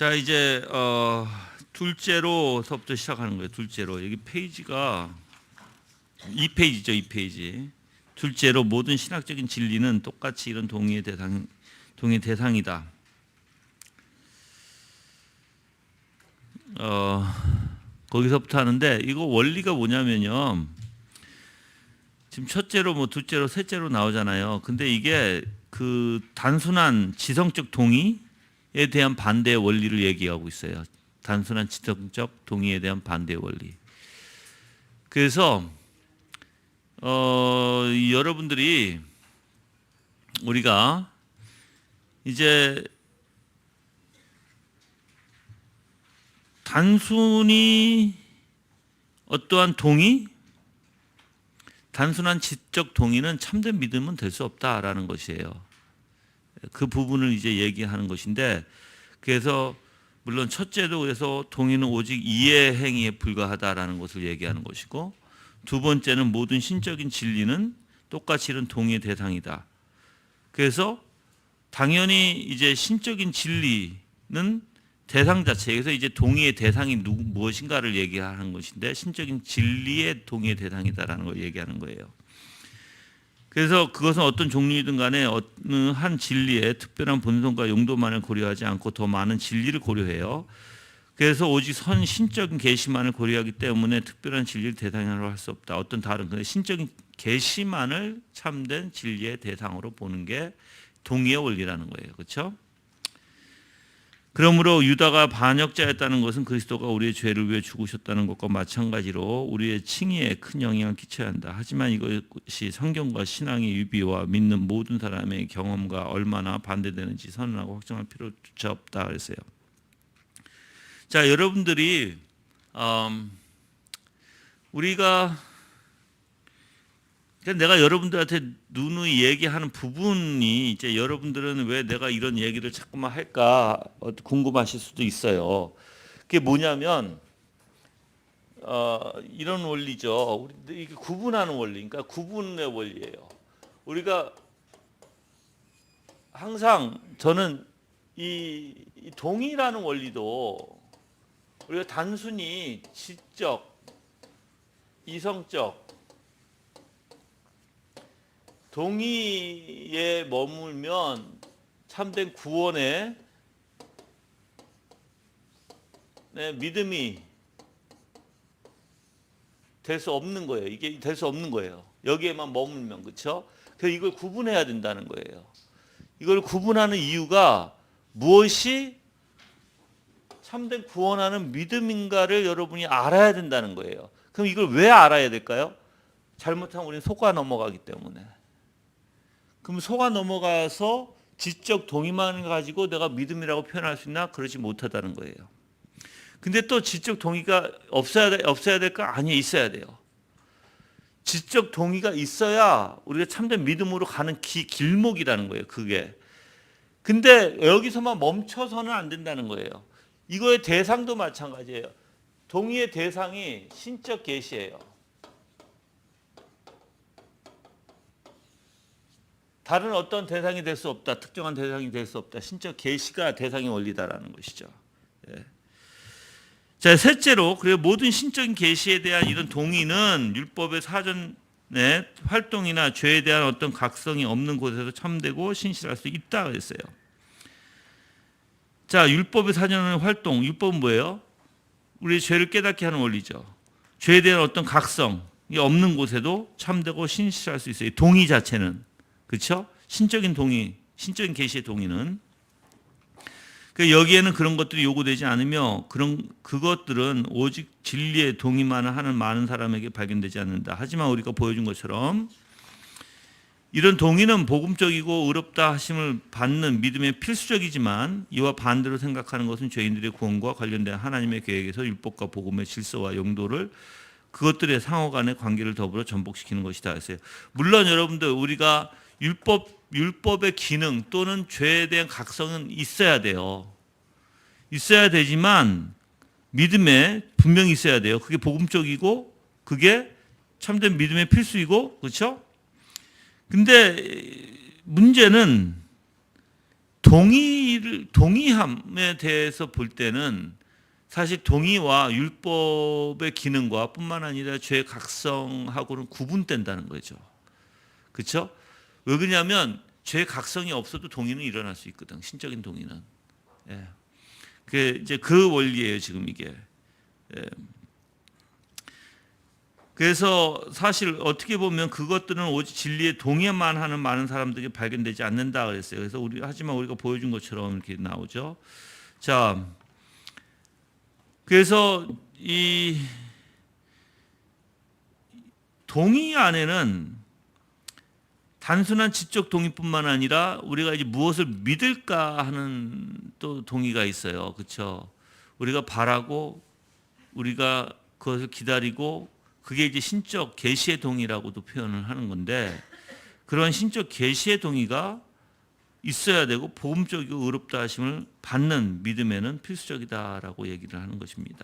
자, 이제 둘째로서부터 시작하는 거예요. 둘째로. 여기 페이지가 2페이지죠. 2페이지. 둘째로 모든 신학적인 진리는 똑같이 이런 동의의 대상이다. 거기서부터 하는데, 이거 원리가 뭐냐면요. 지금 첫째로, 둘째로, 셋째로 나오잖아요. 근데 이게 그 단순한 지성적 동의에 대한 반대의 원리를 얘기하고 있어요. 단순한 지성적 동의에 대한 반대의 원리. 그래서 여러분들이 우리가 이제 단순히 어떠한 동의, 단순한 지적 동의는 참된 믿음은 될 수 없다라는 것이에요. 그 부분을 이제 얘기하는 것인데, 그래서 물론 첫째도 그래서 동의는 오직 이해 행위에 불과하다라는 것을 얘기하는 것이고, 두 번째는 모든 신적인 진리는 똑같이 이런 동의의 대상이다. 그래서 당연히 이제 신적인 진리는 대상 자체에서 이제 동의의 대상이 무엇인가를 얘기하는 것인데, 신적인 진리의 동의의 대상이다라는 걸 얘기하는 거예요. 그래서 그것은 어떤 종류이든 간에 어느 한 진리의 특별한 본성과 용도만을 고려하지 않고 더 많은 진리를 고려해요. 그래서 오직 신적인 계시만을 고려하기 때문에 특별한 진리를 대상으로 할 수 없다. 어떤 다른 신적인 계시만을 참된 진리의 대상으로 보는 게 동의의 원리라는 거예요. 그렇죠? 그러므로 유다가 반역자였다는 것은 그리스도가 우리의 죄를 위해 죽으셨다는 것과 마찬가지로 우리의 칭의에 큰 영향을 끼쳐야 한다. 하지만 이것이 성경과 신앙의 유비와 믿는 모든 사람의 경험과 얼마나 반대되는지 선언하고 확정할 필요조차 없다 그랬어요. 자, 여러분들이 우리가 내가 여러분들한테 누누이 얘기하는 부분이 이제 여러분들은 왜 내가 이런 얘기를 자꾸만 할까 궁금하실 수도 있어요. 그게 뭐냐면 이런 원리죠. 이게 구분하는 원리, 그러니까 구분의 원리예요. 우리가 항상 저는 이 동의라는 원리도 우리가 단순히 지적, 이성적 동의에 머물면 참된 구원의 믿음이 될 수 없는 거예요. 이게 될 수 없는 거예요. 여기에만 머물면. 그렇죠? 그래서 이걸 구분해야 된다는 거예요. 이걸 구분하는 이유가 무엇이 참된 구원하는 믿음인가를 여러분이 알아야 된다는 거예요. 그럼 이걸 왜 알아야 될까요? 잘못하면 우리는 속아 넘어가기 때문에. 그럼 속아 넘어가서 지적 동의만 가지고 내가 믿음이라고 표현할 수 있나? 그러지 못하다는 거예요. 근데 또 지적 동의가 없어야 될까? 아니, 있어야 돼요. 지적 동의가 있어야 우리가 참된 믿음으로 가는 길목이라는 거예요. 그게. 근데 여기서만 멈춰서는 안 된다는 거예요. 이거의 대상도 마찬가지예요. 동의의 대상이 신적 계시예요. 다른 어떤 대상이 될 수 없다. 특정한 대상이 될 수 없다. 신적 계시가 대상의 원리다라는 것이죠. 예. 자, 셋째로 그리고 모든 신적인 계시에 대한 이런 동의는 율법의 사전의 활동이나 죄에 대한 어떤 각성이 없는 곳에서 참되고 신실할 수 있다 그랬어요. 자, 율법의 사전의 활동, 율법은 뭐예요? 우리의 죄를 깨닫게 하는 원리죠. 죄에 대한 어떤 각성이 없는 곳에도 참되고 신실할 수 있어요. 동의 자체는. 그렇죠? 신적인 동의, 신적인 계시의 동의는 여기에는 그런 것들이 요구되지 않으며 그것들은 오직 진리의 동의만 하는 많은 사람에게 발견되지 않는다. 하지만 우리가 보여준 것처럼 이런 동의는 복음적이고 의롭다 하심을 받는 믿음의 필수적이지만 이와 반대로 생각하는 것은 죄인들의 구원과 관련된 하나님의 계획에서 율법과 복음의 질서와 용도를 그것들의 상호 간의 관계를 더불어 전복시키는 것이다 했어요. 물론 여러분들 우리가 율법의 기능 또는 죄에 대한 각성은 있어야 돼요. 있어야 되지만 믿음에 분명히 있어야 돼요. 그게 복음적이고 그게 참된 믿음의 필수이고, 그렇죠? 근데 문제는 동의함에 대해서 볼 때는 사실 동의와 율법의 기능과 뿐만 아니라 죄의 각성하고는 구분된다는 거죠. 그렇죠? 왜 그러냐면 죄의 각성이 없어도 동의는 일어날 수 있거든. 신적인 동의는. 예. 그 이제 그 원리예요, 지금 이게. 예. 그래서 사실 어떻게 보면 그것들은 오직 진리에 동의만 하는 많은 사람들이 발견되지 않는다 그랬어요. 그래서 하지만 우리가 보여준 것처럼 이렇게 나오죠. 자, 그래서 이 동의 안에는 단순한 지적 동의뿐만 아니라 우리가 이제 무엇을 믿을까 하는 또 동의가 있어요. 그렇죠? 우리가 바라고 우리가 그것을 기다리고 그게 이제 신적 계시의 동의라고도 표현을 하는 건데, 그런 신적 계시의 동의가 있어야 되고 복음적이고 의롭다 하심을 받는 믿음에는 필수적이다라고 얘기를 하는 것입니다.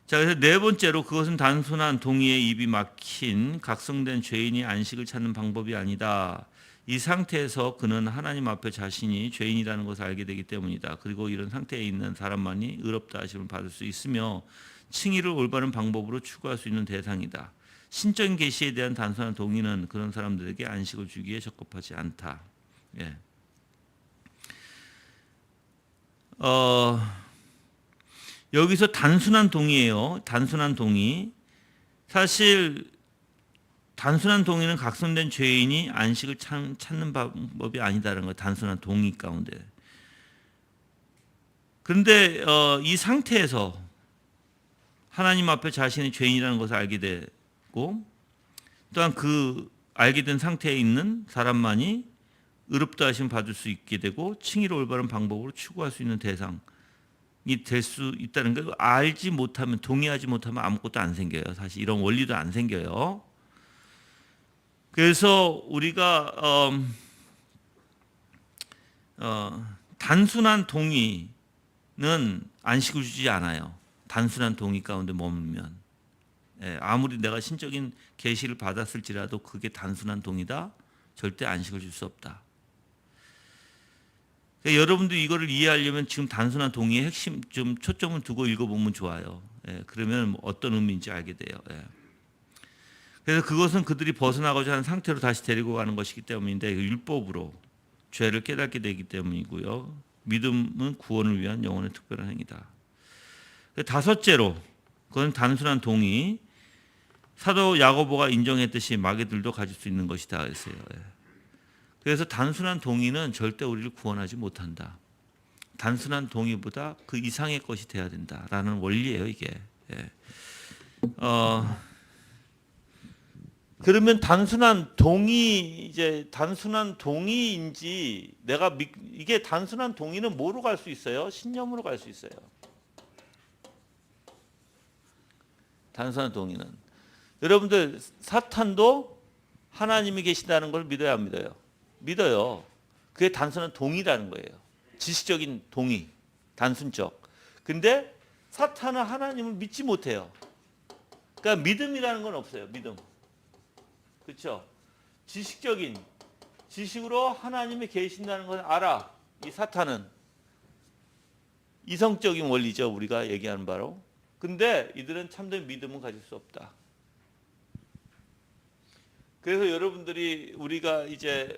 자, 그래서 네 번째로 그것은 단순한 동의에 입이 막힌 각성된 죄인이 안식을 찾는 방법이 아니다. 이 상태에서 그는 하나님 앞에 자신이 죄인이라는 것을 알게 되기 때문이다. 그리고 이런 상태에 있는 사람만이 의롭다 하심을 받을 수 있으며 칭의를 올바른 방법으로 추구할 수 있는 대상이다. 신적인 계시에 대한 단순한 동의는 그런 사람들에게 안식을 주기에 적합하지 않다. 예. 여기서 단순한 동의예요. 단순한 동의. 사실 단순한 동의는 각성된 죄인이 안식을 찾는 방법이 아니다라는 거예요. 단순한 동의 가운데. 그런데 이 상태에서 하나님 앞에 자신이 죄인이라는 것을 알게 되고, 또한 그 알게 된 상태에 있는 사람만이 의롭다 하심 받을 수 있게 되고 칭의를 올바른 방법으로 추구할 수 있는 대상이 될 수 있다는 걸 알지 못하면, 동의하지 못하면 아무것도 안 생겨요. 사실 이런 원리도 안 생겨요. 그래서 우리가 단순한 동의는 안식을 주지 않아요. 단순한 동의 가운데 머물면, 아무리 내가 신적인 계시를 받았을지라도 그게 단순한 동의다, 절대 안식을 줄 수 없다. 그러니까 여러분도 이거를 이해하려면 지금 단순한 동의의 핵심 좀 초점을 두고 읽어보면 좋아요. 그러면 어떤 의미인지 알게 돼요. 그래서 그것은 그들이 벗어나고자 하는 상태로 다시 데리고 가는 것이기 때문인데, 율법으로 죄를 깨닫게 되기 때문이고요. 믿음은 구원을 위한 영혼의 특별한 행위다. 다섯째로, 그건 단순한 동의. 사도 야고보가 인정했듯이 마귀들도 가질 수 있는 것이다 했어요. 그래서 단순한 동의는 절대 우리를 구원하지 못한다. 단순한 동의보다 그 이상의 것이 돼야 된다라는 원리예요, 이게. 그러면 단순한 동의인지 이게 단순한 동의는 뭐로 갈 수 있어요? 신념으로 갈 수 있어요. 단순한 동의는. 여러분들, 사탄도 하나님이 계신다는 걸 믿어야 안 믿어요? 믿어요. 그게 단순한 동의라는 거예요. 지식적인 동의, 단순적. 근데 사탄은 하나님을 믿지 못해요. 그러니까 믿음이라는 건 없어요. 믿음. 그렇죠? 지식으로 하나님이 계신다는 걸 알아. 이 사탄은 이성적인 원리죠. 우리가 얘기하는 바로. 근데 이들은 참된 믿음은 가질 수 없다. 그래서 여러분들이 우리가 이제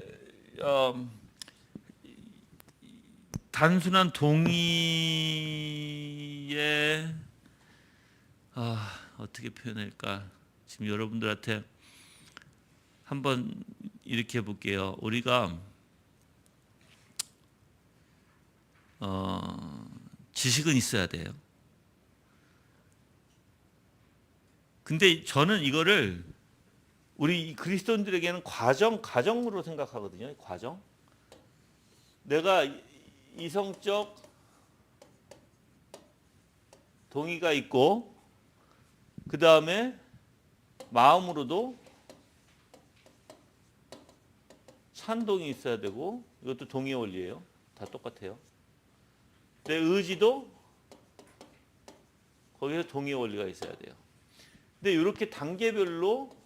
단순한 동의에 어떻게 표현할까? 지금 여러분들한테 한번 이렇게 해볼게요. 우리가 지식은 있어야 돼요. 근데 저는 이거를 우리 그리스도인들에게는 과정으로 생각하거든요. 과정. 내가 이성적 동의가 있고, 그 다음에 마음으로도 찬동이 있어야 되고, 이것도 동의 원리예요. 다 똑같아요. 내 의지도 거기서 동의 원리가 있어야 돼요. 근데 이렇게 단계별로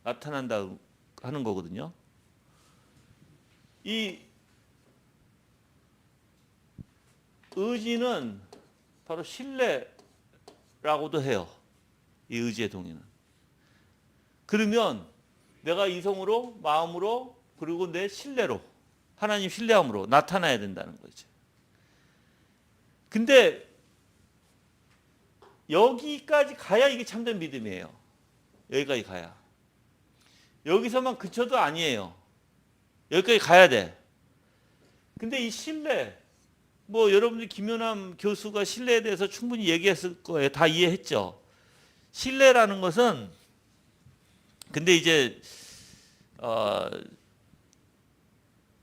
나타난다 하는 거거든요. 이 의지는 바로 신뢰라고도 해요. 이 의지의 동의는. 그러면 내가 이성으로, 마음으로, 그리고 내 신뢰로, 하나님 신뢰함으로 나타나야 된다는 거죠. 근데 여기까지 가야 이게 참된 믿음이에요. 여기까지 가야. 여기서만 그쳐도 아니에요. 여기까지 가야 돼. 근데 이 신뢰, 뭐 여러분들 김연남 교수가 신뢰에 대해서 충분히 얘기했을 거예요. 다 이해했죠. 신뢰라는 것은 근데 이제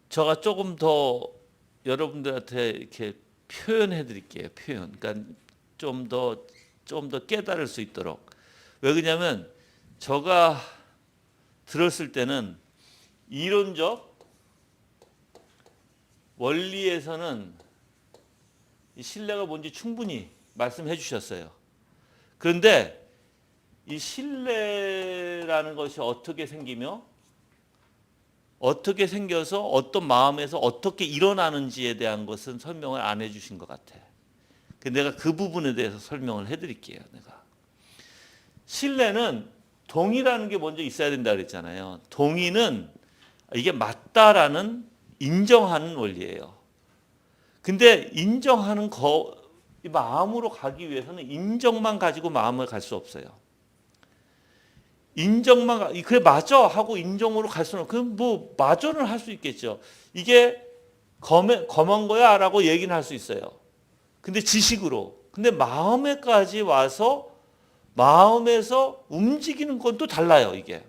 제가 조금 더 여러분들한테 이렇게 표현해 드릴게요. 표현. 그러니까 좀 더 깨달을 수 있도록. 왜 그러냐면 제가 들었을 때는 이론적 원리에서는 이 신뢰가 뭔지 충분히 말씀해 주셨어요. 그런데 이 신뢰라는 것이 어떻게 생기며 어떻게 생겨서 어떤 마음에서 어떻게 일어나는지에 대한 것은 설명을 안 해주신 것 같아. 내가 그 부분에 대해서 설명을 해드릴게요. 내가 신뢰는 동의라는 게 먼저 있어야 된다 그랬잖아요. 동의는 이게 맞다라는 인정하는 원리예요. 근데 인정하는 마음으로 가기 위해서는 인정만 가지고 마음을 갈 수 없어요. 인정만 그래 맞아 하고 인정으로 갈 수는 그럼 뭐 맞아는 할 수 있겠죠. 이게 검은 거야라고 얘기는 할 수 있어요. 근데 지식으로. 근데 마음에까지 와서 마음에서 움직이는 건 또 달라요, 이게.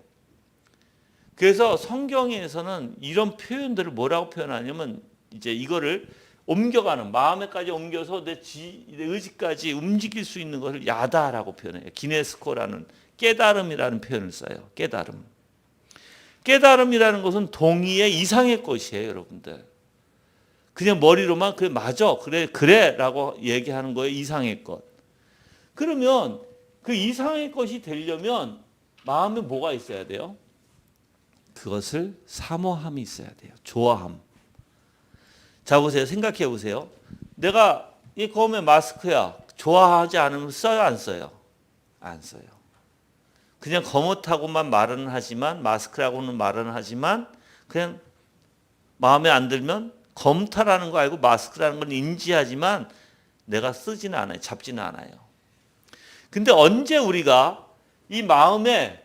그래서 성경에서는 이런 표현들을 뭐라고 표현하냐면 이제 이거를 옮겨가는 마음에까지 옮겨서 내 의지까지 움직일 수 있는 것을 야다라고 표현해요. 기네스코라는 깨달음이라는 표현을 써요. 깨달음. 깨달음이라는 것은 동의의 이상의 것이에요, 여러분들. 그냥 머리로만 그래 맞아 그래라고 얘기하는 거예요. 이상의 것. 그러면 그 이상의 것이 되려면 마음에 뭐가 있어야 돼요? 그것을 사모함이 있어야 돼요. 좋아함. 자 보세요. 생각해 보세요. 내가 이 거음의 마스크야. 좋아하지 않으면 써요, 안 써요? 안 써요. 그냥 거뭇하고만 말은 하지만 마스크라고는 말은 하지만 그냥 마음에 안 들면 검타라는 거 알고 마스크라는 건 인지하지만 내가 쓰지는 않아요. 잡지는 않아요. 근데 언제 우리가 이 마음에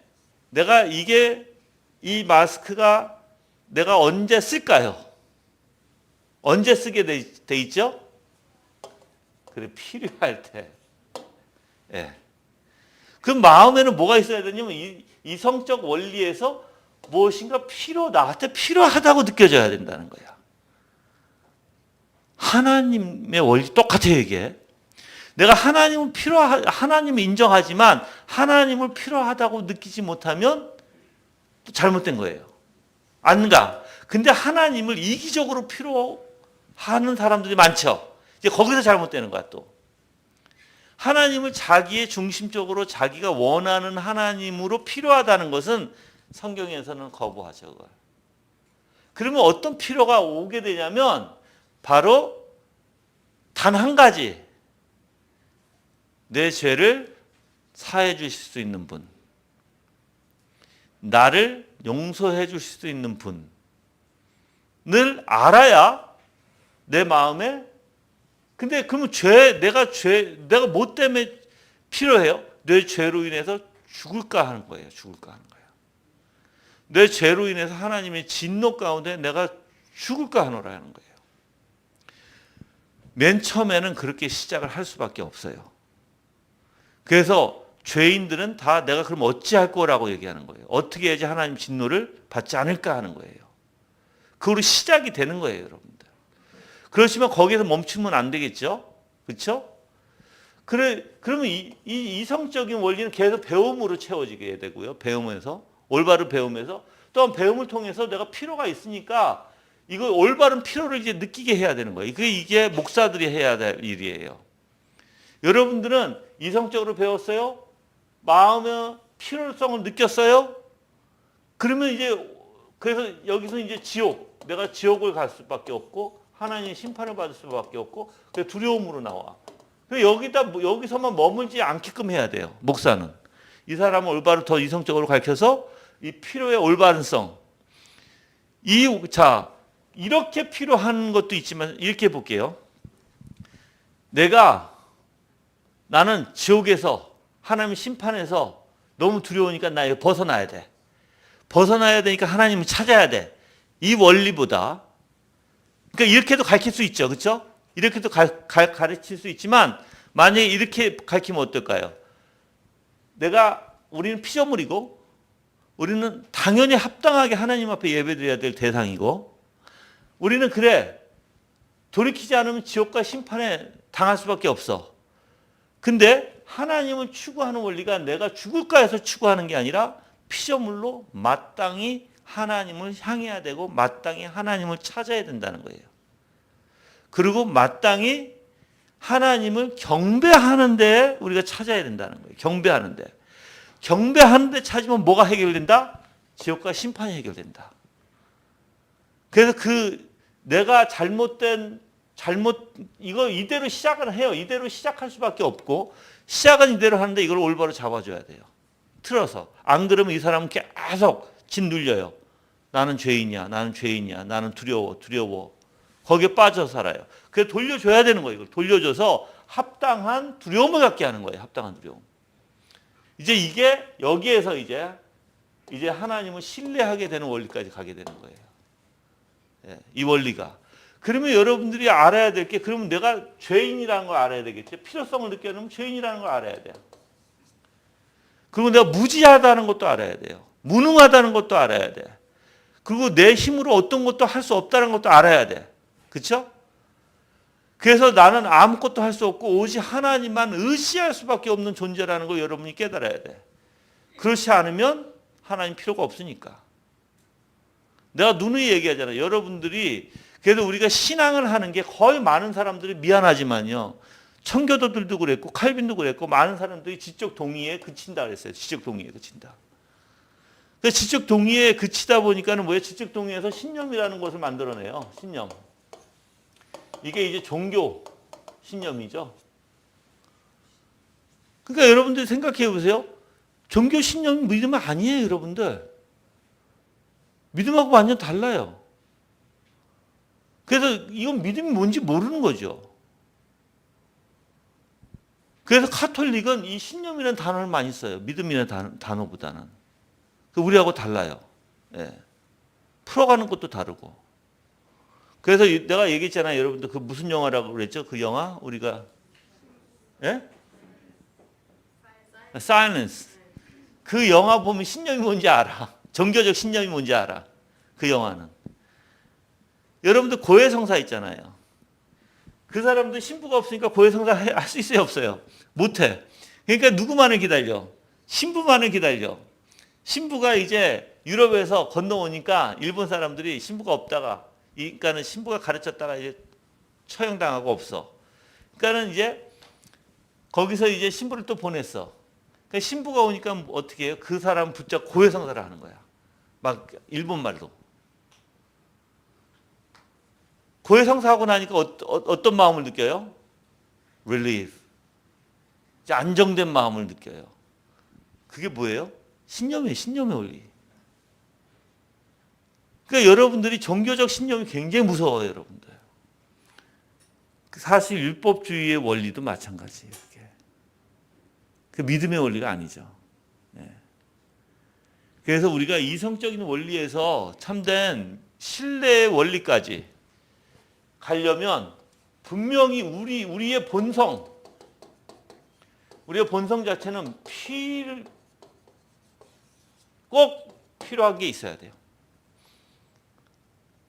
내가 이 마스크가 내가 언제 쓸까요? 언제 쓰게 돼 있죠? 그래, 필요할 때. 예. 그 마음에는 뭐가 있어야 되냐면 이성적 원리에서 무엇인가 나한테 필요하다고 느껴져야 된다는 거야. 하나님의 원리 똑같아요, 이게. 내가 하나님을 인정하지만 하나님을 필요하다고 느끼지 못하면 잘못된 거예요. 아닌가? 근데 하나님을 이기적으로 필요하는 사람들이 많죠. 이제 거기서 잘못되는 거야, 또. 하나님을 자기의 중심적으로 자기가 원하는 하나님으로 필요하다는 것은 성경에서는 거부하죠, 그걸. 그러면 어떤 필요가 오게 되냐면 바로 단 한 가지. 내 죄를 사해 주실 수 있는 분. 나를 용서해 주실 수 있는 분을 알아야 내 마음에 근데 그러면 내가 뭐 때문에 필요해요? 내 죄로 인해서 죽을까 하는 거예요. 죽을까 하는 거예요. 내 죄로 인해서 하나님의 진노 가운데 내가 죽을까 하노라는 거예요. 맨 처음에는 그렇게 시작을 할 수밖에 없어요. 그래서 죄인들은 다 내가 그럼 어찌할 거라고 얘기하는 거예요. 어떻게 해야지 하나님 진노를 받지 않을까 하는 거예요. 그걸로 시작이 되는 거예요, 여러분들. 그렇지만 거기에서 멈추면 안 되겠죠? 그렇죠? 그러면 이 이성적인 원리는 계속 배움으로 채워지게 되고요. 올바른 배움에서 또한 배움을 통해서 내가 필요가 있으니까 이거 올바른 필요를 이제 느끼게 해야 되는 거예요. 이게 목사들이 해야 될 일이에요. 여러분들은 이성적으로 배웠어요? 마음의 필요성을 느꼈어요? 그러면 그래서 여기서 이제 내가 지옥을 갈 수밖에 없고 하나님의 심판을 받을 수밖에 없고 그 두려움으로 나와. 여기서만 머물지 않게끔 해야 돼요. 목사는 이 사람을 올바로 더 이성적으로 가르쳐서 이 필요의 올바른성. 이렇게 필요한 것도 있지만 이렇게 볼게요. 나는 지옥에서 하나님 심판에서 너무 두려우니까 나 이거 벗어나야 돼. 벗어나야 되니까 하나님을 찾아야 돼. 이 원리보다 그러니까 이렇게도 가르칠 수 있죠. 그렇죠? 이렇게도 가르칠 수 있지만 만약에 이렇게 가르치면 어떨까요? 우리는 피조물이고 우리는 당연히 합당하게 하나님 앞에 예배드려야 될 대상이고 우리는 돌이키지 않으면 지옥과 심판에 당할 수밖에 없어. 근데 하나님을 추구하는 원리가 내가 죽을까 해서 추구하는 게 아니라 피조물로 마땅히 하나님을 향해야 되고 마땅히 하나님을 찾아야 된다는 거예요. 그리고 마땅히 하나님을 경배하는 데 우리가 찾아야 된다는 거예요. 경배하는 데 찾으면 뭐가 해결된다? 지옥과 심판이 해결된다. 그래서 내가 이거 이대로 시작을 해요. 이대로 시작할 수밖에 없고 시작은 이대로 하는데 이걸 올바로 잡아줘야 돼요. 틀어서. 안 그러면 이 사람은 계속 짓눌려요. 나는 죄인이야. 나는 두려워. 거기에 빠져 살아요. 그래서 돌려줘야 되는 거예요. 이걸 돌려줘서 합당한 두려움을 갖게 하는 거예요. 합당한 두려움. 이제 이게 여기에서 이제 하나님을 신뢰하게 되는 원리까지 가게 되는 거예요. 예, 이 원리가. 그러면 여러분들이 알아야 될 게 그러면 내가 죄인이라는 걸 알아야 되겠죠. 필요성을 느끼려면 죄인이라는 걸 알아야 돼요. 그리고 내가 무지하다는 것도 알아야 돼요. 무능하다는 것도 알아야 돼. 그리고 내 힘으로 어떤 것도 할 수 없다는 것도 알아야 돼. 그렇죠? 그래서 나는 아무것도 할 수 없고 오직 하나님만 의지할 수밖에 없는 존재라는 걸 여러분이 깨달아야 돼. 그렇지 않으면 하나님 필요가 없으니까. 내가 누누이 얘기하잖아요. 여러분들이 그래도 우리가 신앙을 하는 게 거의 많은 사람들이 미안하지만요. 청교도들도 그랬고 칼빈도 그랬고 많은 사람들이 지적 동의에 그친다 그랬어요. 지적 동의에 그친다. 지적 동의에 그치다 보니까는 뭐예요? 지적 동의에서 신념이라는 것을 만들어내요. 신념. 이게 이제 종교 신념이죠. 그러니까 여러분들 생각해 보세요. 종교 신념이 믿음 아니에요, 여러분들. 믿음하고 완전 달라요. 그래서 이건 믿음이 뭔지 모르는 거죠. 그래서 카톨릭은 이 신념이라는 단어를 많이 써요. 믿음이라는 단어보다는. 우리하고 달라요. 예. 풀어가는 것도 다르고. 그래서 내가 얘기했잖아요. 여러분들 그 무슨 영화라고 그랬죠? 그 영화 우리가 예? Silence. 그 영화 보면 신념이 뭔지 알아. 종교적 신념이 뭔지 알아. 그 영화는. 여러분들 고해성사 있잖아요. 그 사람들 신부가 없으니까 고해성사 할 수 있어요, 없어요? 못해. 그러니까 누구만을 기다려? 신부만을 기다려. 신부가 이제 유럽에서 건너오니까 일본 사람들이 신부가 없다가 그러니까는 신부가 가르쳤다가 이제 처형당하고 없어. 그러니까는 이제 거기서 이제 신부를 또 보냈어. 그러니까 신부가 오니까 어떻게 해요? 그 사람 붙잡고 고해성사를 하는 거야. 막 일본 말로. 고해성사하고 나니까 어떤 마음을 느껴요? Relief. 이제 안정된 마음을 느껴요. 그게 뭐예요? 신념이에요. 신념의 원리. 그러니까 여러분들이 종교적 신념이 굉장히 무서워요. 여러분들. 사실 율법주의의 원리도 마찬가지예요. 그게. 그 믿음의 원리가 아니죠. 네. 그래서 우리가 이성적인 원리에서 참된 신뢰의 원리까지 가려면 분명히 우리의 본성 자체는 꼭 필요한 게 있어야 돼요.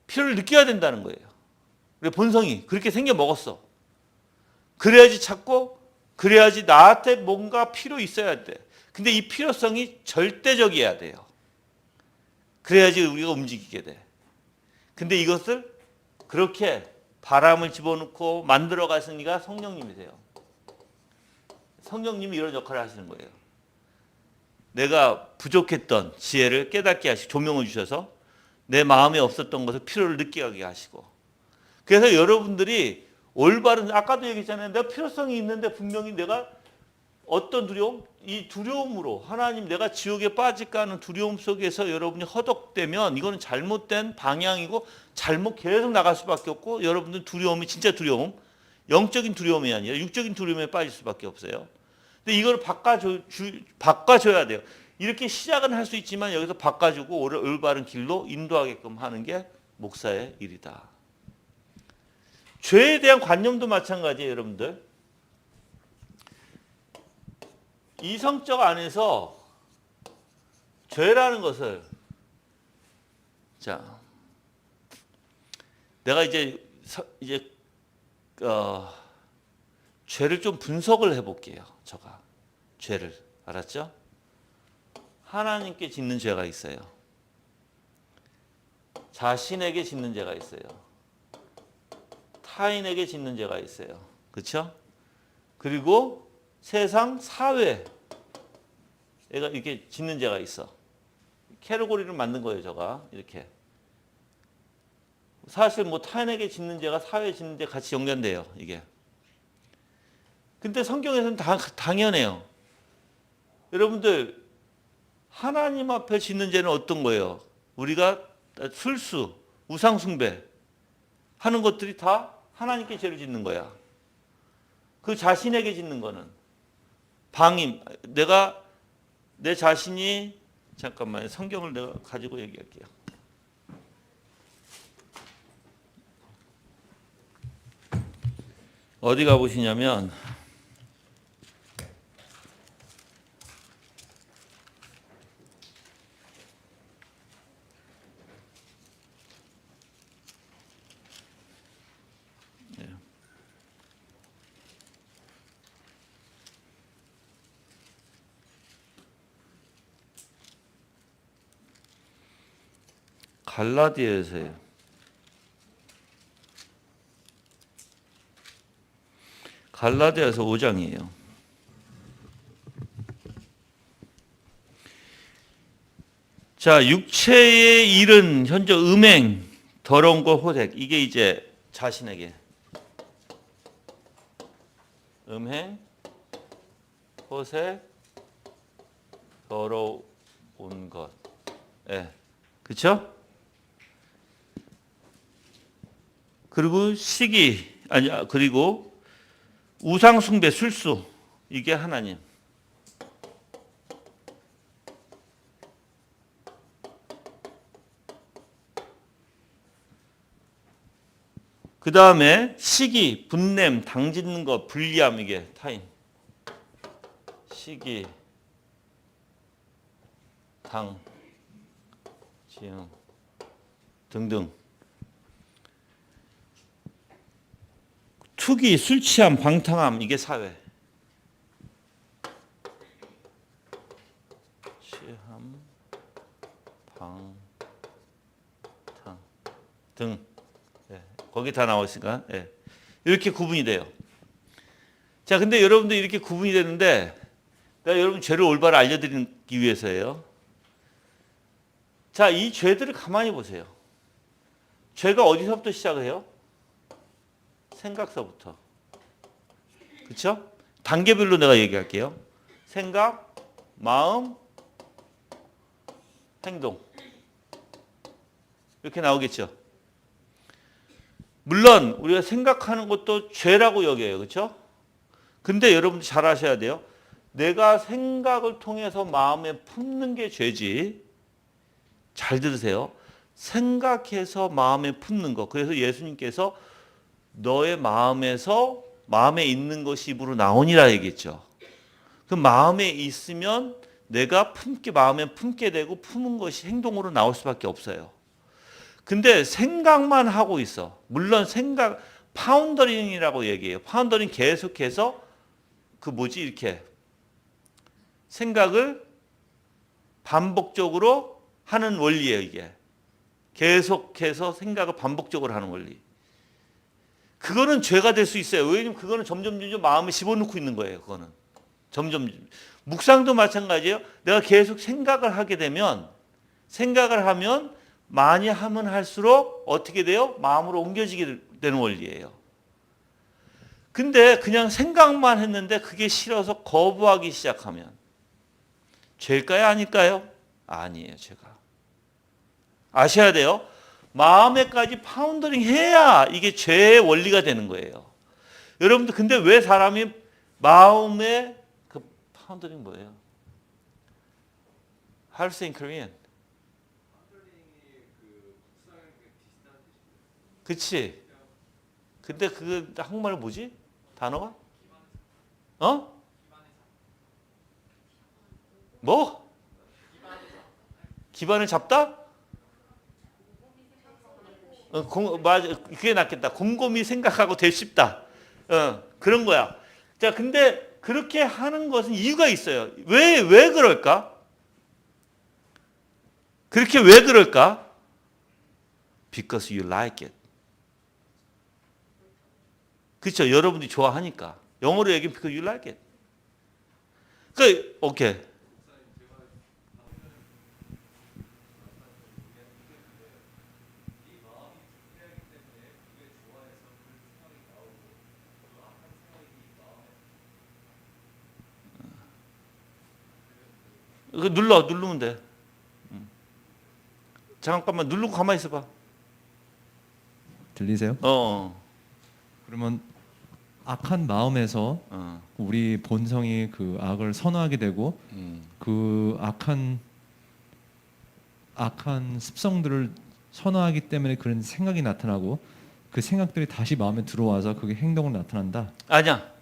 필요를 느껴야 된다는 거예요. 우리 본성이 그렇게 생겨 먹었어. 그래야지 찾고 그래야지 나한테 뭔가 필요 있어야 돼. 근데 이 필요성이 절대적이어야 돼요. 그래야지 우리가 움직이게 돼. 근데 이것을 그렇게 바람을 집어넣고 만들어 가시니까 성령님이세요. 성령님이 이런 역할을 하시는 거예요. 내가 부족했던 지혜를 깨닫게 하시고 조명을 주셔서 내 마음에 없었던 것을 필요를 느끼게 하시고 그래서 여러분들이 올바른, 아까도 얘기했잖아요. 내가 필요성이 있는데 분명히 내가 어떤 두려움? 이 두려움으로 하나님 내가 지옥에 빠질까 하는 두려움 속에서 여러분이 허덕되면 이거는 잘못된 방향이고 잘못 계속 나갈 수밖에 없고, 여러분들 두려움이 진짜 두려움, 영적인 두려움이 아니라 육적인 두려움에 빠질 수밖에 없어요. 근데 이걸 바꿔줘야 돼요. 이렇게 시작은 할 수 있지만 여기서 바꿔주고 올바른 길로 인도하게끔 하는 게 목사의 일이다. 죄에 대한 관념도 마찬가지예요, 여러분들. 이성적 안에서 죄라는 것을, 자, 내가 이제 죄를 좀 분석을 해볼게요. 제가 죄를, 알았죠? 하나님께 짓는 죄가 있어요. 자신에게 짓는 죄가 있어요. 타인에게 짓는 죄가 있어요. 그렇죠? 그리고 세상 사회에 이렇게 짓는 죄가 있어. 캐러고리를 만든 거예요, 제가. 이렇게. 사실 뭐 타인에게 짓는 죄가 사회에 짓는 죄 같이 연관돼요, 이게. 근데 성경에서는 당연해요. 여러분들, 하나님 앞에 짓는 죄는 어떤 거예요? 우리가 술수, 우상숭배 하는 것들이 다 하나님께 죄를 짓는 거야. 그 자신에게 짓는 거는 방임. 내가 내 자신이, 잠깐만요. 성경을 내가 가지고 얘기할게요. 어디 가보시냐면 갈라디아서예요. 갈라디아서 5장이에요. 자, 육체의 일은 현재 음행, 더러운 것, 호색. 이게 이제 자신에게. 음행, 호색, 더러운 것. 예. 그렇죠? 그리고 시기, 그리고 우상 숭배, 술수. 이게 하나님. 그 다음에 시기, 분냄, 당짓는 것, 불리함, 이게 타인. 시기, 당, 지응 등등. 투기, 술 취함, 방탕함, 이게 사회. 취함, 방탕 등. 네, 거기 다 나와 있으니까. 네. 이렇게 구분이 돼요. 자, 근데 여러분들 이렇게 구분이 되는데 내가 여러분 죄를 올바로 알려드리기 위해서예요. 자, 이 죄들을 가만히 보세요. 죄가 어디서부터 시작을 해요? 생각서부터. 그렇죠? 단계별로 내가 얘기할게요. 생각, 마음, 행동. 이렇게 나오겠죠. 물론 우리가 생각하는 것도 죄라고 여겨요. 그렇죠? 근데 여러분들 잘 아셔야 돼요. 내가 생각을 통해서 마음에 품는 게 죄지. 잘 들으세요. 생각해서 마음에 품는 거. 그래서 예수님께서 너의 마음에서 마음에 있는 것이 입으로 나오니라 얘기했죠. 그 마음에 있으면 내가 마음에 품게 되고 품은 것이 행동으로 나올 수밖에 없어요. 근데 생각만 하고 있어. 물론 파운더링이라고 얘기해요. 파운더링 계속해서 이렇게 생각을 반복적으로 하는 원리예요, 이게. 계속해서 생각을 반복적으로 하는 원리. 그거는 죄가 될 수 있어요. 왜냐면 그거는 점점 마음에 집어넣고 있는 거예요. 그거는 점점. 묵상도 마찬가지예요. 내가 계속 생각을 하면 많이 하면 할수록 어떻게 돼요? 마음으로 옮겨지게 되는 원리예요. 근데 그냥 생각만 했는데 그게 싫어서 거부하기 시작하면 죄일까요? 아닐까요? 아니에요. 제가 아셔야 돼요. 마음에까지 파운더링 해야 이게 죄의 원리가 되는 거예요. 여러분들 근데 왜 사람이 마음에 그 파운더링 뭐예요? How to say in Korean? 그치? 근데 그 한국말로 뭐지? 단어가? 어? 뭐? 기반을 잡다? 맞아. 그게 낫겠다. 곰곰이 생각하고 될 쉽다. 그런 거야. 자, 근데 그렇게 하는 것은 이유가 있어요. 왜 그럴까? 그렇게 왜 그럴까? Because you like it. 그렇죠. 여러분들이 좋아하니까. 영어로 얘기하면 because you like it. 오케이. 누르면 돼. 잠깐만 누르고 가만히 있어봐. 들리세요? 그러면 악한 마음에서 우리 본성이 그 악을 선호하게 되고 그 악한 습성들을 선호하기 때문에 그런 생각이 나타나고 그 생각들이 다시 마음에 들어와서 그게 행동으로 나타난다. 아니야.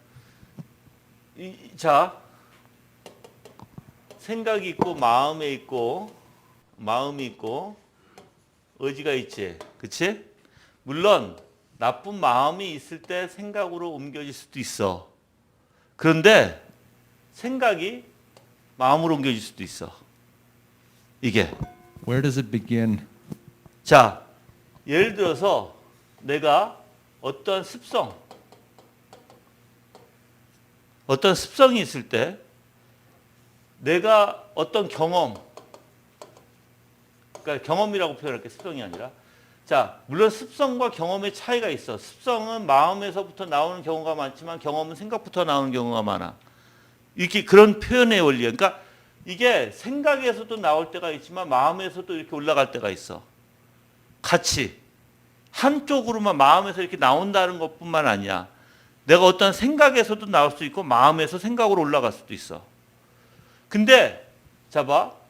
자, 생각이 있고 마음이 있고 의지가 있지, 그렇지? 물론 나쁜 마음이 있을 때 생각으로 옮겨질 수도 있어. 그런데 생각이 마음으로 옮겨질 수도 있어. 이게. Where does it begin? 자, 예를 들어서 내가 어떤 습성이 있을 때 내가 어떤 그러니까 경험이라고 표현할게, 습성이 아니라. 자, 물론 습성과 경험의 차이가 있어. 습성은 마음에서부터 나오는 경우가 많지만 경험은 생각부터 나오는 경우가 많아. 이렇게 그런 표현의 원리예요. 그러니까 이게 생각에서도 나올 때가 있지만 마음에서도 이렇게 올라갈 때가 있어. 같이 한쪽으로만 마음에서 이렇게 나온다는 것뿐만 아니야. 내가 어떤 생각에서도 나올 수 있고 마음에서 생각으로 올라갈 수도 있어. 근데 자 봐.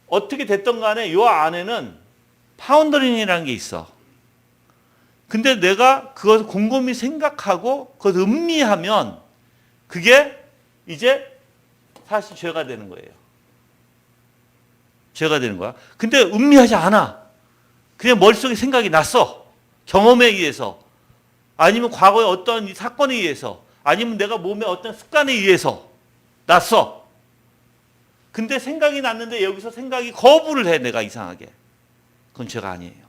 어떻게 됐든 간에 이 안에는 파운더링이라는 게 있어. 근데 내가 그것을 곰곰이 생각하고 그것을 음미하면 그게 이제 사실 죄가 되는 거예요. 죄가 되는 거야. 근데 음미하지 않아. 그냥 머릿속에 생각이 났어. 경험에 의해서. 아니면 과거의 어떤 사건에 의해서. 아니면 내가 몸의 어떤 습관에 의해서 났어. 근데 생각이 났는데 여기서 생각이 거부를 해, 내가 이상하게. 그건 죄가 아니에요.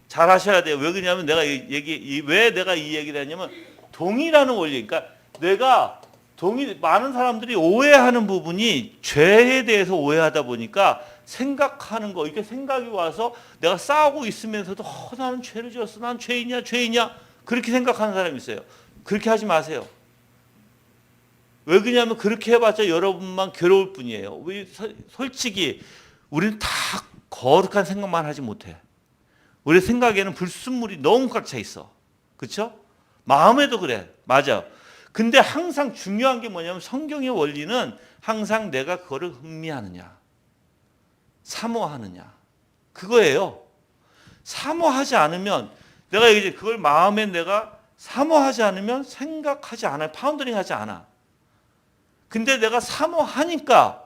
잘 하셔야 돼요. 왜 그러냐면 왜 내가 이 얘기를 하냐면 동의라는 원리. 그러니까 많은 사람들이 오해하는 부분이 죄에 대해서 오해하다 보니까 생각하는 거, 이렇게 생각이 와서 내가 싸우고 있으면서도 나는 죄를 지었어. 난 죄인이야. 그렇게 생각하는 사람이 있어요. 그렇게 하지 마세요. 왜 그러냐면 그렇게 해봤자 여러분만 괴로울 뿐이에요. 솔직히 우리는 다 거룩한 생각만 하지 못해. 우리 생각에는 불순물이 너무 꽉 차 있어. 그렇죠? 마음에도 그래. 맞아. 근데 항상 중요한 게 뭐냐면 성경의 원리는 항상 내가 그거를 음미하느냐, 사모하느냐, 그거예요. 사모하지 않으면 내가 이제 그걸 마음에 내가 사모하지 않으면 생각하지 않아요. 파운더링 하지 않아. 근데 내가 사모하니까,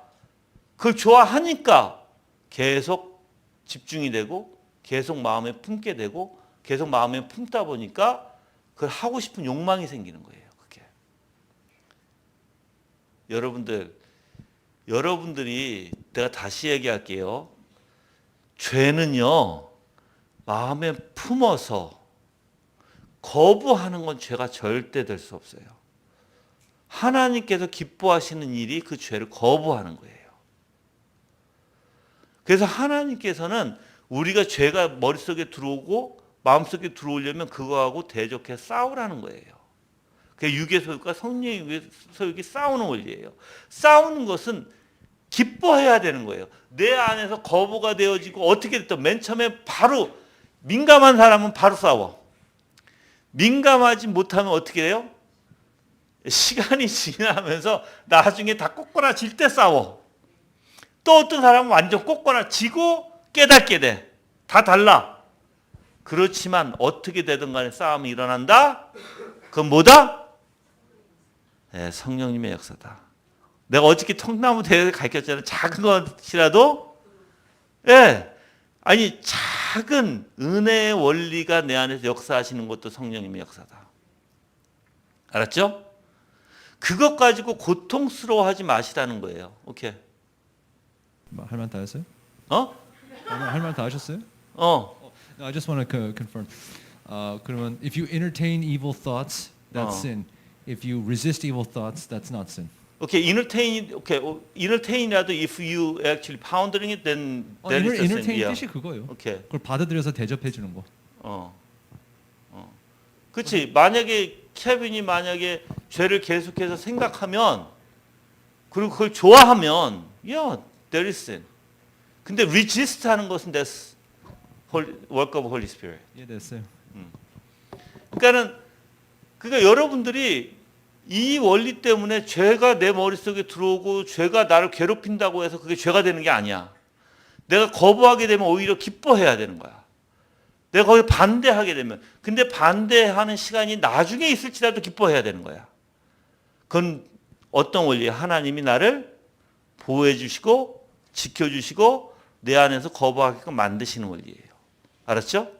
그걸 좋아하니까 계속 집중이 되고 계속 마음에 품게 되고 계속 마음에 품다 보니까 그걸 하고 싶은 욕망이 생기는 거예요. 그게. 여러분들이 내가 다시 얘기할게요. 죄는요, 마음에 품어서 거부하는 건 죄가 절대 될 수 없어요. 하나님께서 기뻐하시는 일이 그 죄를 거부하는 거예요. 그래서 하나님께서는 우리가 죄가 머릿속에 들어오고 마음속에 들어오려면 그거하고 대적해 싸우라는 거예요. 그게 육의 소욕과 성령의 소욕이 싸우는 원리예요. 싸우는 것은 기뻐해야 되는 거예요. 내 안에서 거부가 되어지고 어떻게 됐든 맨 처음에 바로 민감한 사람은 바로 싸워. 민감하지 못하면 어떻게 돼요? 시간이 지나면서 나중에 다 꼬꾸라질 때 싸워. 또 어떤 사람은 완전 꼬꾸라지고 깨닫게 돼. 다 달라. 그렇지만 어떻게 되든 간에 싸움이 일어난다? 그건 뭐다? 네, 성령님의 역사다. 내가 어저께 통나무 대회에 가르쳤잖아요. 작은 것이라도 아니 작은 은혜의 원리가 내 안에서 역사하시는 것도 성령님의 역사다. 알았죠? 그것 가지고 고통스러워하지 마시라는 거예요. 오케이. 할 말 다 했어요? 할 말 다 하셨어요? 어. No, I just want to confirm. 그러면 if you entertain evil thoughts, that's sin. If you resist evil thoughts, that's not sin. 오케이. entertain이라도 if you actually pondering it, then that is a sin. entertain Yeah. 뜻이 그거예요. 오케이. 그걸 받아들여서 대접해 주는 거. 그렇지. 만약에 케빈이 만약에 죄를 계속해서 생각하면 그리고 그걸 좋아하면 yeah, there is sin. 근데 resist 하는 것은 that's work of Holy Spirit. 이해됐어요. 그러니까 여러분들이 이 원리 때문에 죄가 내 머릿속에 들어오고 죄가 나를 괴롭힌다고 해서 그게 죄가 되는 게 아니야. 내가 거부하게 되면 오히려 기뻐해야 되는 거야. 내가 거기 반대하게 되면. 근데 반대하는 시간이 나중에 있을지라도 기뻐해야 되는 거야. 그건 어떤 원리야? 하나님이 나를 보호해 주시고 지켜주시고 내 안에서 거부하게끔 만드시는 원리예요. 알았죠?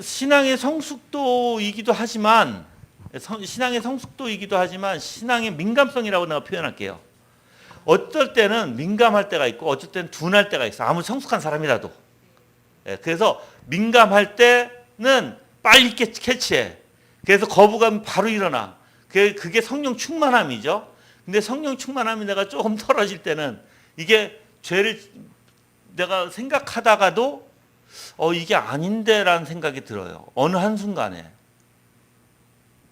신앙의 성숙도이기도 하지만 신앙의 민감성이라고 내가 표현할게요. 어떨 때는 민감할 때가 있고 어쩔 때는 둔할 때가 있어. 아무리 성숙한 사람이라도. 그래서 민감할 때는 빨리 캐치해. 그래서 거부감이 바로 일어나. 그게 성령 충만함이죠. 근데 성령 충만함이 내가 조금 떨어질 때는 이게 죄를 내가 생각하다가도 이게 아닌데라는 생각이 들어요. 어느 한순간에.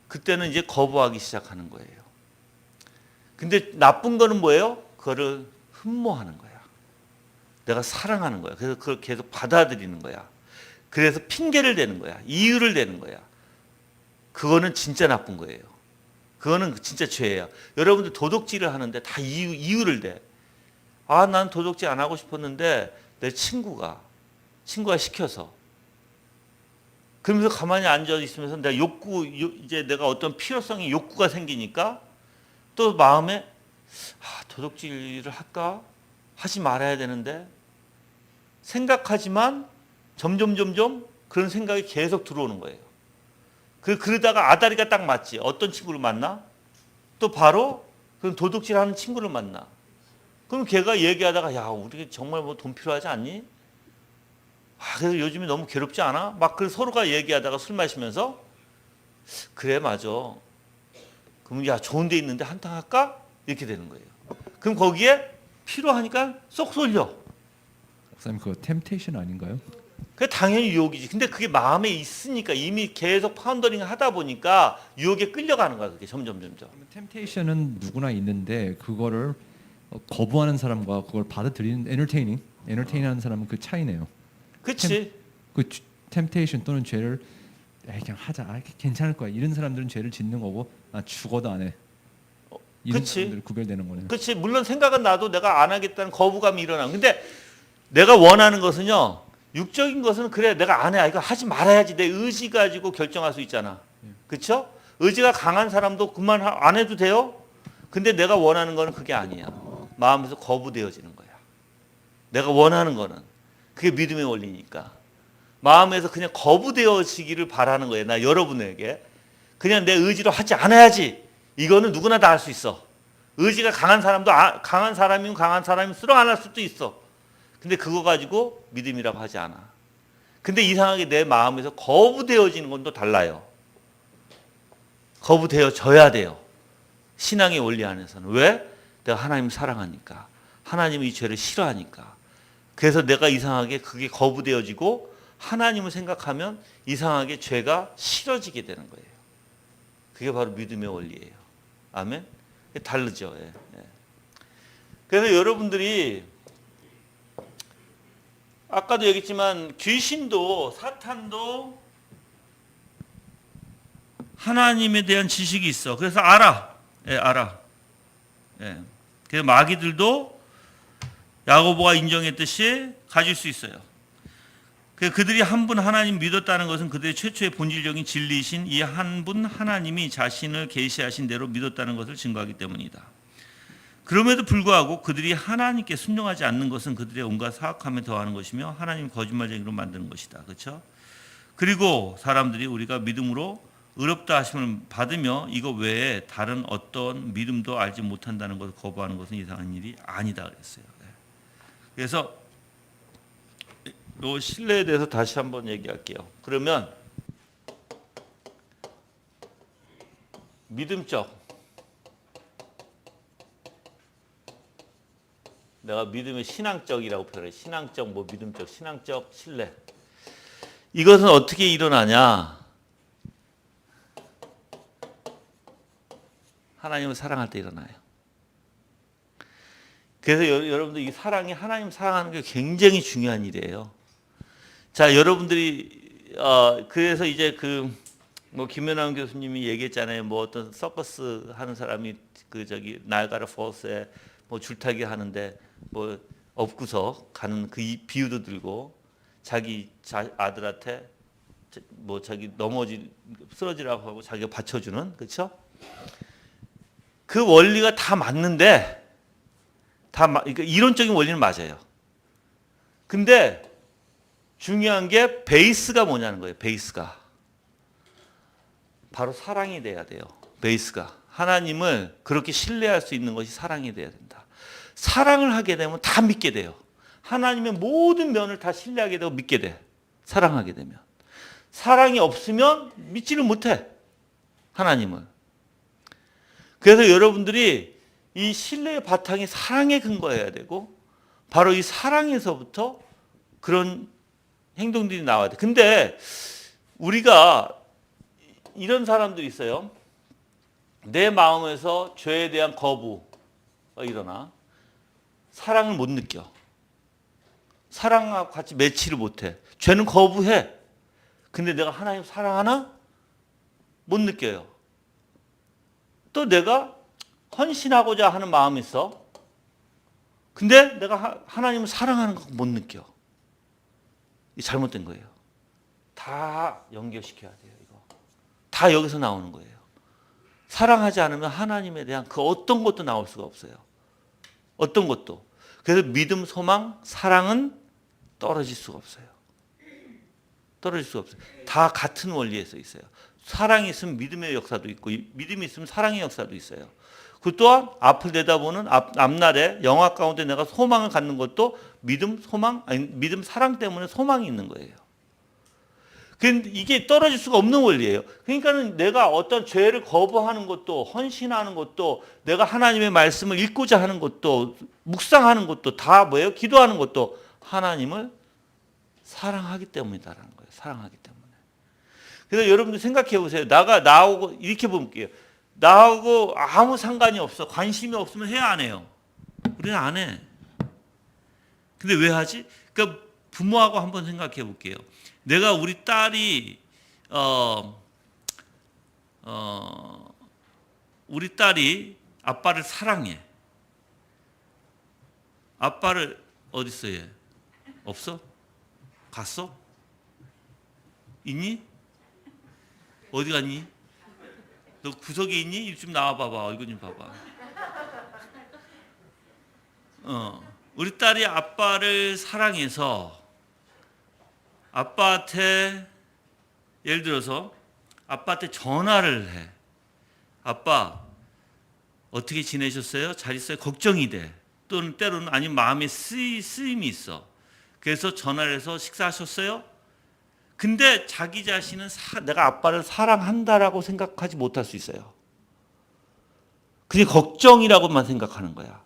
그때는 이제 거부하기 시작하는 거예요. 근데 나쁜 거는 뭐예요? 그거를 흠모하는 거야. 내가 사랑하는 거야. 그래서 그걸 계속 받아들이는 거야. 그래서 핑계를 대는 거야. 이유를 대는 거야. 그거는 진짜 나쁜 거예요. 그거는 진짜 죄예요. 여러분들 도둑질을 하는데 다 이유를 대. 난 도둑질 안 하고 싶었는데 내 친구가 시켜서. 그러면서 가만히 앉아 있으면서 이제 내가 어떤 필요성이 욕구가 생기니까 또 마음에 도둑질을 할까? 하지 말아야 되는데 생각하지만 점점 그런 생각이 계속 들어오는 거예요. 그러다가 아다리가 딱 맞지. 어떤 친구를 만나? 또 바로 그 도둑질하는 친구를 만나. 그럼 걔가 얘기하다가 야 우리 정말 뭐 돈 필요하지 않니? 그래서 요즘에 너무 괴롭지 않아? 막 서로가 얘기하다가 술 마시면서 그래 맞아. 그럼 야 좋은 데 있는데 한탕 할까? 이렇게 되는 거예요. 그럼 거기에 필요하니까 쏙 쏠려. 목사님 그거 템테이션 아닌가요? 그게 당연히 유혹이지. 근데 그게 마음에 있으니까 이미 계속 파운더링을 하다 보니까 유혹에 끌려가는 거야. 그게 점점. 템테이션은 누구나 있는데 그거를 거부하는 사람과 그걸 받아들이는 엔터테이닝하는 사람은 그 차이네요. 그렇지. 그 템테이션 또는 죄를 그냥 하자, 괜찮을 거야. 이런 사람들은 죄를 짓는 거고, 죽어도 안 해. 이런 사람들 구별되는 거네요. 그렇지. 물론 생각은 나도 내가 안 하겠다는 거부감이 일어나. 근데 내가 원하는 것은요. 육적인 것은 그래 내가 안 해. 이거 하지 말아야지. 내 의지 가지고 결정할 수 있잖아. 그렇죠? 의지가 강한 사람도 그만 안 해도 돼요. 근데 내가 원하는 거는 그게 아니야. 마음에서 거부되어지는 거야. 내가 원하는 거는. 그게 믿음의 원리니까. 마음에서 그냥 거부되어지기를 바라는 거예요. 나 여러분에게. 그냥 내 의지로 하지 않아야지. 이거는 누구나 다 할 수 있어. 의지가 강한 사람도 강한 사람일수록 안 할 수도 있어. 근데 그거 가지고 믿음이라고 하지 않아. 근데 이상하게 내 마음에서 거부되어지는 건 또 달라요. 거부되어져야 돼요. 신앙의 원리 안에서는. 왜? 내가 하나님을 사랑하니까. 하나님이 이 죄를 싫어하니까. 그래서 내가 이상하게 그게 거부되어지고 하나님을 생각하면 이상하게 죄가 싫어지게 되는 거예요. 그게 바로 믿음의 원리예요. 아멘? 다르죠. 예. 예. 그래서 여러분들이 아까도 얘기했지만 귀신도 사탄도 하나님에 대한 지식이 있어. 그래서 알아. 예, 알아. 예. 그래서 마귀들도 야고보가 인정했듯이 가질 수 있어요. 그들이 한 분 하나님 믿었다는 것은 그들의 최초의 본질적인 진리이신 이 한 분 하나님이 자신을 계시하신 대로 믿었다는 것을 증거하기 때문이다. 그럼에도 불구하고 그들이 하나님께 순종하지 않는 것은 그들의 온갖 사악함에 더하는 것이며 하나님 거짓말쟁이로 만드는 것이다. 그렇죠? 그리고 사람들이 우리가 믿음으로 의롭다 하심을 받으며 이거 외에 다른 어떤 믿음도 알지 못한다는 것을 거부하는 것은 이상한 일이 아니다 그랬어요. 그래서 이 신뢰에 대해서 다시 한번 얘기할게요. 그러면 믿음적, 내가 믿음의 신앙적이라고 표현해. 신앙적, 뭐 믿음적, 신앙적 신뢰. 이것은 어떻게 일어나냐? 하나님을 사랑할 때 일어나요. 그래서 여러분들 이 사랑이 하나님 사랑하는 게 굉장히 중요한 일이에요. 자, 여러분들이 그래서 이제 뭐 김연아 교수님이 얘기했잖아요. 뭐 어떤 서커스 하는 사람이 나이아가라 폴스에 뭐 줄타기 하는데 뭐 업고서 가는 그 비유도 들고 자기 아들한테 뭐 자기 쓰러지라고 하고 자기가 받쳐주는, 그렇죠? 그 원리가 다 맞는데 그러니까 이론적인 원리는 맞아요. 근데 중요한 게 베이스가 뭐냐는 거예요. 베이스가 바로 사랑이 돼야 돼요. 베이스가 하나님을 그렇게 신뢰할 수 있는 것이 사랑이 돼야 된다. 사랑을 하게 되면 다 믿게 돼요. 하나님의 모든 면을 다 신뢰하게 되고 믿게 돼. 사랑하게 되면. 사랑이 없으면 믿지를 못해. 하나님을. 그래서 여러분들이 이 신뢰의 바탕이 사랑에 근거해야 되고 바로 이 사랑에서부터 그런 행동들이 나와야 돼. 근데 우리가 이런 사람들이 있어요. 내 마음에서 죄에 대한 거부가 일어나. 사랑을 못 느껴. 사랑하고 같이 매치를 못해. 죄는 거부해. 근데 내가 하나님 사랑하나? 못 느껴요. 또 내가 헌신하고자 하는 마음이 있어. 근데 내가 하나님을 사랑하는 거 못 느껴. 이 잘못된 거예요. 다 연결시켜야 돼요. 이거 다 여기서 나오는 거예요. 사랑하지 않으면 하나님에 대한 그 어떤 것도 나올 수가 없어요. 어떤 것도. 그래서 믿음, 소망, 사랑은 떨어질 수가 없어요. 떨어질 수가 없어요. 다 같은 원리에서 있어요. 사랑이 있으면 믿음의 역사도 있고 믿음이 있으면 사랑의 역사도 있어요. 그 또한 앞을 내다보는 앞날에 영화 가운데 내가 소망을 갖는 것도 믿음, 소망, 아니 믿음, 사랑 때문에 소망이 있는 거예요. 근데 이게 떨어질 수가 없는 원리예요. 그러니까는 내가 어떤 죄를 거부하는 것도 헌신하는 것도 내가 하나님의 말씀을 읽고자 하는 것도 묵상하는 것도 다 뭐예요? 기도하는 것도 하나님을 사랑하기 때문이다라는 거예요. 사랑하기 때문에. 그래서 여러분들 생각해 보세요. 나하고 이렇게 볼게요. 나하고 아무 상관이 없어. 관심이 없으면 해야 안 해요. 우리는 안 해. 근데 왜 하지? 그러니까 부모하고 한번 생각해 볼게요. 내가 우리 딸이 우리 딸이 아빠를 사랑해. 아빠를 어디 있어 얘? 없어? 갔어? 있니? 어디 갔니? 너 구석에 있니? 입 좀 나와 봐봐. 얼굴 좀 봐봐. 우리 딸이 아빠를 사랑해서 아빠한테 예를 들어서 아빠한테 전화를 해. 아빠 어떻게 지내셨어요? 잘 있어요? 걱정이 돼. 또는 때로는 아니면 마음에 쓰임이 있어. 그래서 전화를 해서 식사하셨어요? 근데 자기 자신은 내가 아빠를 사랑한다라고 생각하지 못할 수 있어요. 그게 걱정이라고만 생각하는 거야.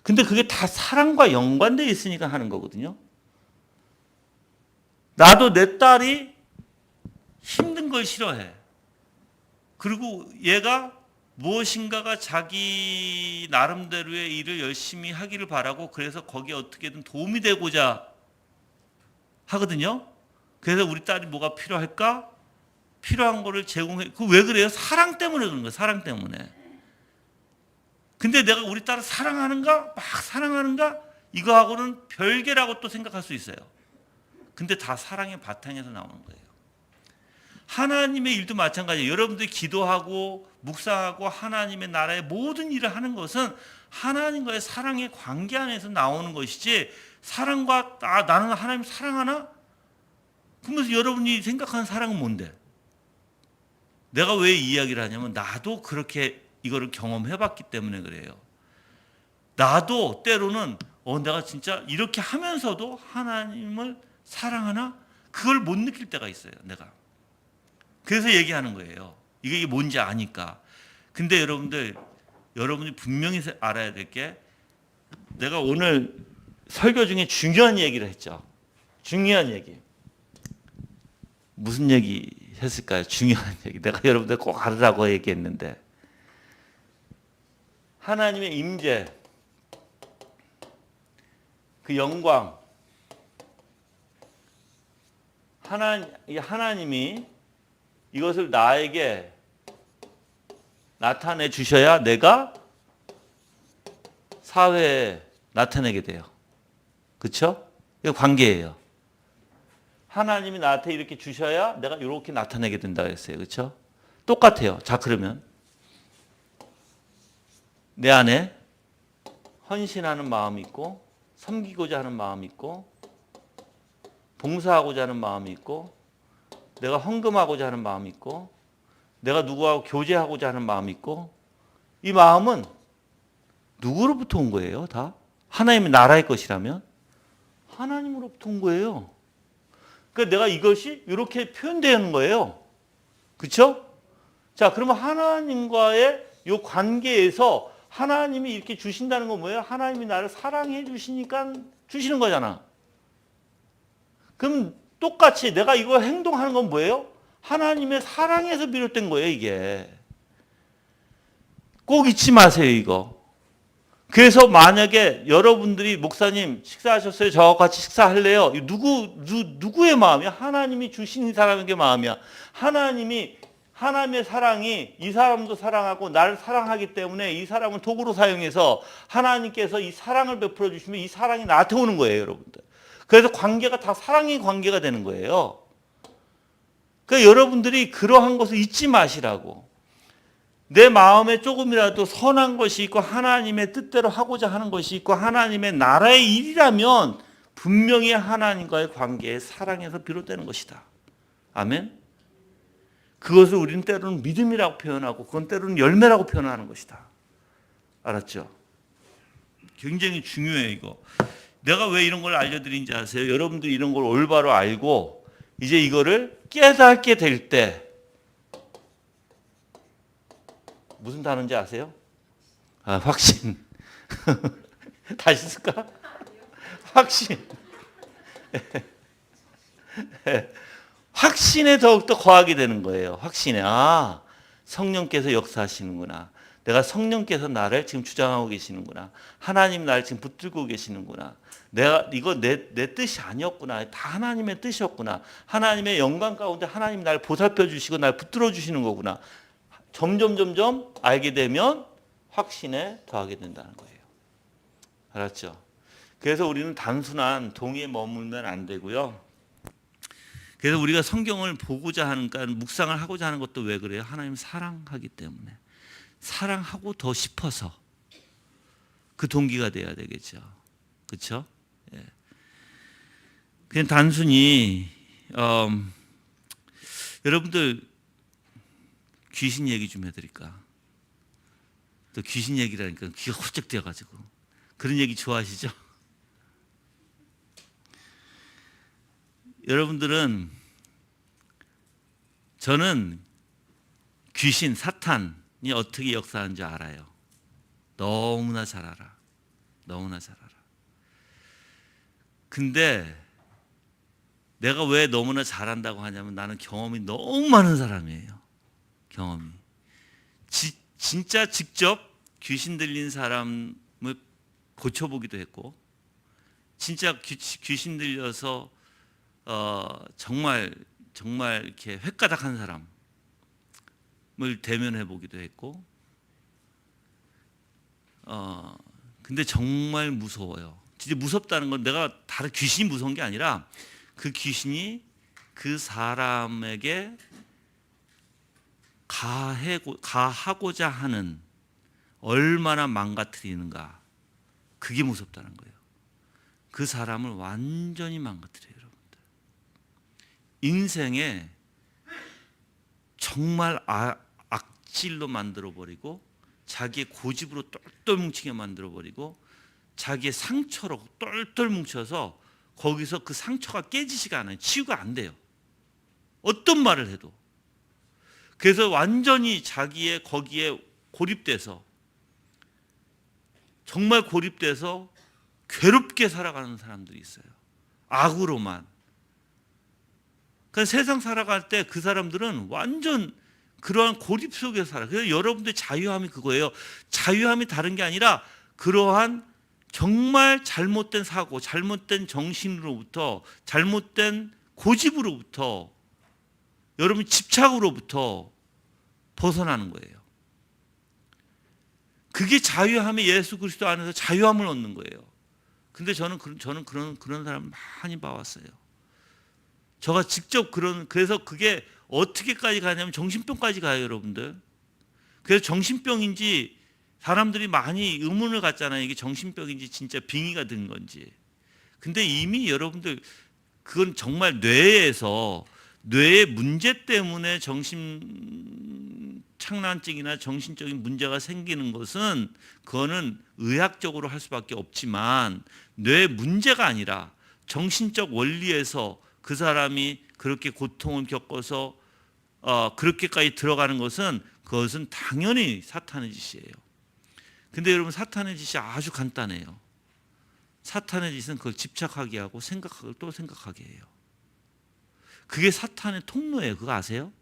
근데 그게 다 사랑과 연관되어 있으니까 하는 거거든요. 나도 내 딸이 힘든 걸 싫어해. 그리고 얘가 무엇인가가 자기 나름대로의 일을 열심히 하기를 바라고 그래서 거기에 어떻게든 도움이 되고자 하거든요. 그래서 우리 딸이 뭐가 필요할까? 필요한 거를 제공해. 그 왜 그래요? 사랑 때문에 그런 거예요. 사랑 때문에. 근데 내가 우리 딸을 사랑하는가? 막 사랑하는가? 이거하고는 별개라고 또 생각할 수 있어요. 근데 다 사랑의 바탕에서 나오는 거예요. 하나님의 일도 마찬가지예요. 여러분들이 기도하고 묵상하고 하나님의 나라의 모든 일을 하는 것은 하나님과의 사랑의 관계 안에서 나오는 것이지, 사랑과 나는 하나님 사랑하나? 그러면서 여러분이 생각하는 사랑은 뭔데? 내가 왜 이 이야기를 하냐면 나도 그렇게 이거를 경험해봤기 때문에 그래요. 나도 때로는 내가 진짜 이렇게 하면서도 하나님을 사랑하나? 그걸 못 느낄 때가 있어요. 내가. 그래서 얘기하는 거예요. 이게 뭔지 아니까. 근데 여러분이 분명히 알아야 될 게, 내가 오늘 설교 중에 중요한 얘기를 했죠. 중요한 얘기. 무슨 얘기 했을까요? 중요한 얘기. 내가 여러분들 꼭 알으라고 얘기했는데, 하나님의 임재, 그 영광, 하나님이 이것을 나에게 나타내 주셔야 내가 사회에 나타내게 돼요. 그렇죠? 이거 관계예요. 하나님이 나한테 이렇게 주셔야 내가 이렇게 나타내게 된다 했어요. 그렇죠? 똑같아요. 자, 그러면 내 안에 헌신하는 마음이 있고, 섬기고자 하는 마음이 있고, 봉사하고자 하는 마음이 있고, 내가 헌금하고자 하는 마음이 있고, 내가 누구하고 교제하고자 하는 마음이 있고, 이 마음은 누구로부터 온 거예요? 다? 하나님의 나라의 것이라면 하나님으로부터 온 거예요. 그러니까 내가 이것이 이렇게 표현되는 거예요. 그렇죠? 자, 그러면 하나님과의 이 관계에서 하나님이 이렇게 주신다는 건 뭐예요? 하나님이 나를 사랑해 주시니까 주시는 거잖아. 그럼 똑같이 내가 이거 행동하는 건 뭐예요? 하나님의 사랑에서 비롯된 거예요, 이게. 꼭 잊지 마세요, 이거. 그래서 만약에 여러분들이 목사님 식사하셨어요? 저와 같이 식사할래요? 누구의 마음이야? 하나님이 주신 이 사람에게 마음이야. 하나님의 사랑이 이 사람도 사랑하고 나를 사랑하기 때문에 이 사람을 도구로 사용해서 하나님께서 이 사랑을 베풀어 주시면 이 사랑이 나한테 오는 거예요, 여러분들. 그래서 관계가 다 사랑의 관계가 되는 거예요. 그러니까 여러분들이 그러한 것을 잊지 마시라고. 내 마음에 조금이라도 선한 것이 있고 하나님의 뜻대로 하고자 하는 것이 있고 하나님의 나라의 일이라면 분명히 하나님과의 관계에 사랑에서 비롯되는 것이다. 아멘? 그것을 우리는 때로는 믿음이라고 표현하고 그건 때로는 열매라고 표현하는 것이다. 알았죠? 굉장히 중요해요, 이거. 내가 왜 이런 걸 알려드린지 아세요? 여러분들이 이런 걸 올바로 알고 이제 이거를 깨닫게 될 때 무슨 단어인지 아세요? 확신. 다시 쓸까? 확신. 확신에 더욱더 거하게 되는 거예요. 확신에. 성령께서 역사하시는구나. 내가 성령께서 나를 지금 주장하고 계시는구나. 하나님 나를 지금 붙들고 계시는구나. 이거 내 뜻이 아니었구나. 다 하나님의 뜻이었구나. 하나님의 영광 가운데 하나님 나를 보살펴 주시고 날 붙들어 주시는 거구나. 점점 알게 되면 확신에 더하게 된다는 거예요. 알았죠? 그래서 우리는 단순한 동의에 머물면 안 되고요. 그래서 우리가 성경을 보고자 하는, 그러니까 묵상을 하고자 하는 것도 왜 그래요? 하나님 사랑하기 때문에. 사랑하고 더 싶어서 그 동기가 돼야 되겠죠. 그렇죠? 예. 그냥 단순히 여러분들 귀신 얘기 좀 해드릴까? 또 귀신 얘기라니까 귀가 홀쩍 뛰어가지고 그런 얘기 좋아하시죠? 여러분들은 저는 귀신, 사탄이 어떻게 역사하는지 알아요. 너무나 잘 알아. 너무나 잘 알아. 근데 내가 왜 너무나 잘한다고 하냐면 나는 경험이 너무 많은 사람이에요. 경험이. 진짜 직접 귀신 들린 사람을 고쳐보기도 했고, 진짜 귀신 들려서 정말 이렇게 횟가닥한 사람을 대면해 보기도 했고, 근데 정말 무서워요. 진짜 무섭다는 건 내가 다른 귀신이 무서운 게 아니라 그 귀신이 그 사람에게 가하고자 하는 얼마나 망가뜨리는가, 그게 무섭다는 거예요. 그 사람을 완전히 망가뜨려요, 여러분들. 인생에 정말 악질로 만들어버리고, 자기의 고집으로 똘똘 뭉치게 만들어버리고, 자기의 상처로 똘똘 뭉쳐서 거기서 그 상처가 깨지지가 않아요. 치유가 안 돼요. 어떤 말을 해도. 그래서 완전히 자기의 거기에 고립돼서, 정말 고립돼서 괴롭게 살아가는 사람들이 있어요. 악으로만. 그러니까 세상 살아갈 때 그 사람들은 완전 그러한 고립 속에 살아요. 그래서 여러분들의 자유함이 그거예요. 자유함이 다른 게 아니라 그러한 정말 잘못된 사고, 잘못된 정신으로부터, 잘못된 고집으로부터, 여러분 집착으로부터 벗어나는 거예요. 그게 자유함이 예수 그리스도 안에서 자유함을 얻는 거예요. 근데 저는 그런 사람 많이 봐왔어요. 제가 직접 그래서 그게 어떻게까지 가냐면 정신병까지 가요, 여러분들. 그래서 정신병인지 사람들이 많이 의문을 갖잖아요. 이게 정신병인지 진짜 빙의가 든 건지. 근데 이미 여러분들 그건 정말 뇌의 문제 때문에 정신착란증이나 정신적인 문제가 생기는 것은 그거는 의학적으로 할 수밖에 없지만, 뇌 문제가 아니라 정신적 원리에서 그 사람이 그렇게 고통을 겪어서 그렇게까지 들어가는 것은, 그것은 당연히 사탄의 짓이에요. 근데 여러분, 사탄의 짓이 아주 간단해요. 사탄의 짓은 그걸 집착하게 하고 생각하고 또 생각하게 해요. 그게 사탄의 통로예요. 그거 아세요?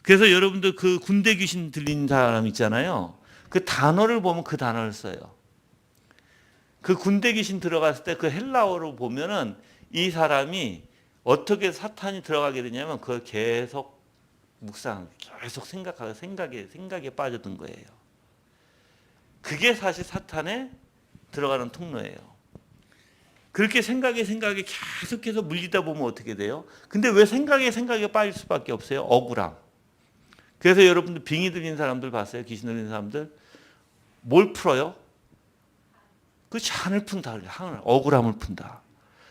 그래서 여러분들 그 군대 귀신 들린 사람 있잖아요. 그 단어를 보면 그 단어를 써요. 그 군대 귀신 들어갔을 때 그 헬라어로 보면은 이 사람이 어떻게 사탄이 들어가게 되냐면 그걸 계속 계속 생각하고 생각에 빠져든 거예요. 그게 사실 사탄에 들어가는 통로예요. 그렇게 생각에 계속해서 물리다 보면 어떻게 돼요? 근데 왜 생각에 빠질 수밖에 없어요? 억울함. 그래서 여러분들 빙의 들린 사람들 봤어요? 귀신 들린 사람들 뭘 풀어요? 그 한을 푼다. 억울함을 푼다.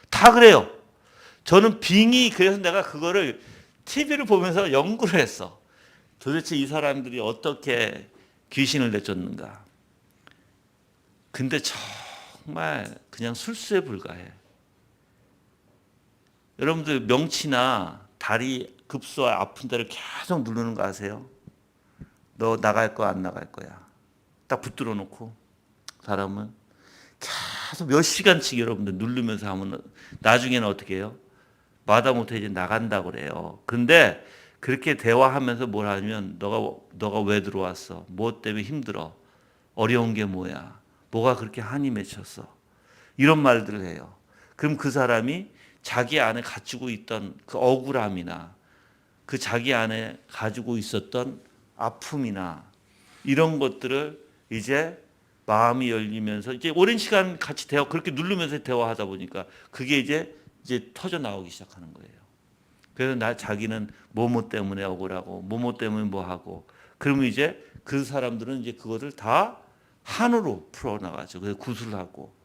다 그래요. 저는 그래서 내가 그거를 TV를 보면서 연구를 했어. 도대체 이 사람들이 어떻게 귀신을 내쫓는가. 근데 정말 그냥 술수에 불과해. 여러분들 명치나 다리 급소와 아픈 데를 계속 누르는 거 아세요? 너 나갈 거야, 안 나갈 거야. 딱 붙들어 놓고 사람은 계속 몇 시간씩 여러분들 누르면서 하면 나중에는 어떻게 해요? 마다못해 이제 나간다고 그래요. 근데 그렇게 대화하면서 뭘 하면 너가 왜 들어왔어? 뭐 때문에 힘들어? 어려운 게 뭐야? 뭐가 그렇게 한이 맺혔어? 이런 말들을 해요. 그럼 그 사람이 자기 안에 가지고 있던 그 억울함이나 그 자기 안에 가지고 있었던 아픔이나 이런 것들을 이제 마음이 열리면서 이제 오랜 시간 같이 그렇게 누르면서 대화하다 보니까 그게 이제 터져 나오기 시작하는 거예요. 그래서 자기는 뭐뭐 때문에 억울하고 뭐뭐 때문에 뭐 하고, 그러면 이제 그 사람들은 이제 그거를 다 한으로 풀어나가죠. 그래서 구술하고.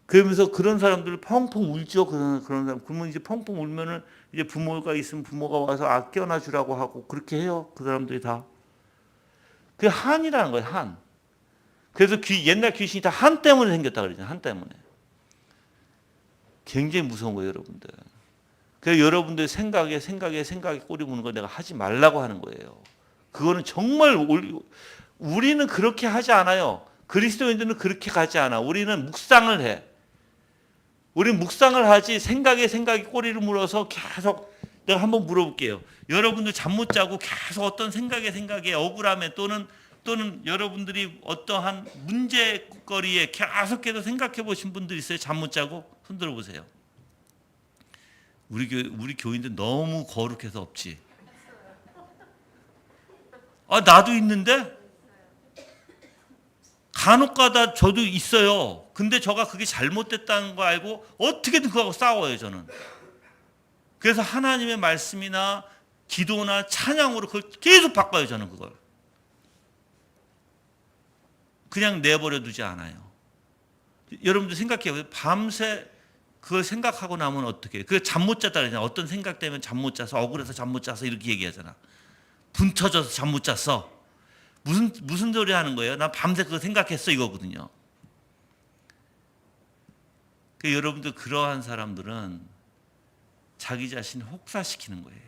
그러면서 그런 사람들을 펑펑 울죠. 그런 사람. 그러면 이제 펑펑 울면은 이제 부모가 있으면 부모가 와서 깨어나 주라고 하고 그렇게 해요. 그 사람들이 다. 그게 한이라는 거예요. 한. 그래서 옛날 귀신이 다 한 때문에 생겼다 그러잖아요. 한 때문에. 굉장히 무서운 거예요, 여러분들. 그래서 여러분들 생각에 꼬리 무는 거 내가 하지 말라고 하는 거예요. 그거는 정말 우리는 그렇게 하지 않아요. 그리스도인들은 그렇게 가지 않아. 우리는 묵상을 해. 우리는 묵상을 하지 생각에 꼬리를 물어서 계속. 내가 한번 물어볼게요. 여러분들 잠 못 자고 계속 어떤 생각에 억울함에 또는 여러분들이 어떠한 문제거리에 계속해서 생각해 보신 분들 있어요? 잠 못 자고 손들어 보세요. 우리 교인들 너무 거룩해서 없지. 나도 있는데 간혹가다 저도 있어요. 근데 저가 그게 잘못됐다는 거 알고 어떻게든 그거하고 싸워요, 저는. 그래서 하나님의 말씀이나 기도나 찬양으로 그걸 계속 바꿔요, 저는 그걸. 그냥 내버려 두지 않아요. 여러분들 생각해요. 밤새 그걸 생각하고 나면 어떻게 해요? 그게 잠 못 잤다 그러잖아. 어떤 생각 때문에 잠 못 자서 억울해서 잠 못 자서 이렇게 얘기하잖아. 분 터져서 잠 못 잤어. 무슨 소리 하는 거예요? 난 밤새 그거 생각했어 이거거든요. 그러니까 여러분들 그러한 사람들은 자기 자신을 혹사시키는 거예요.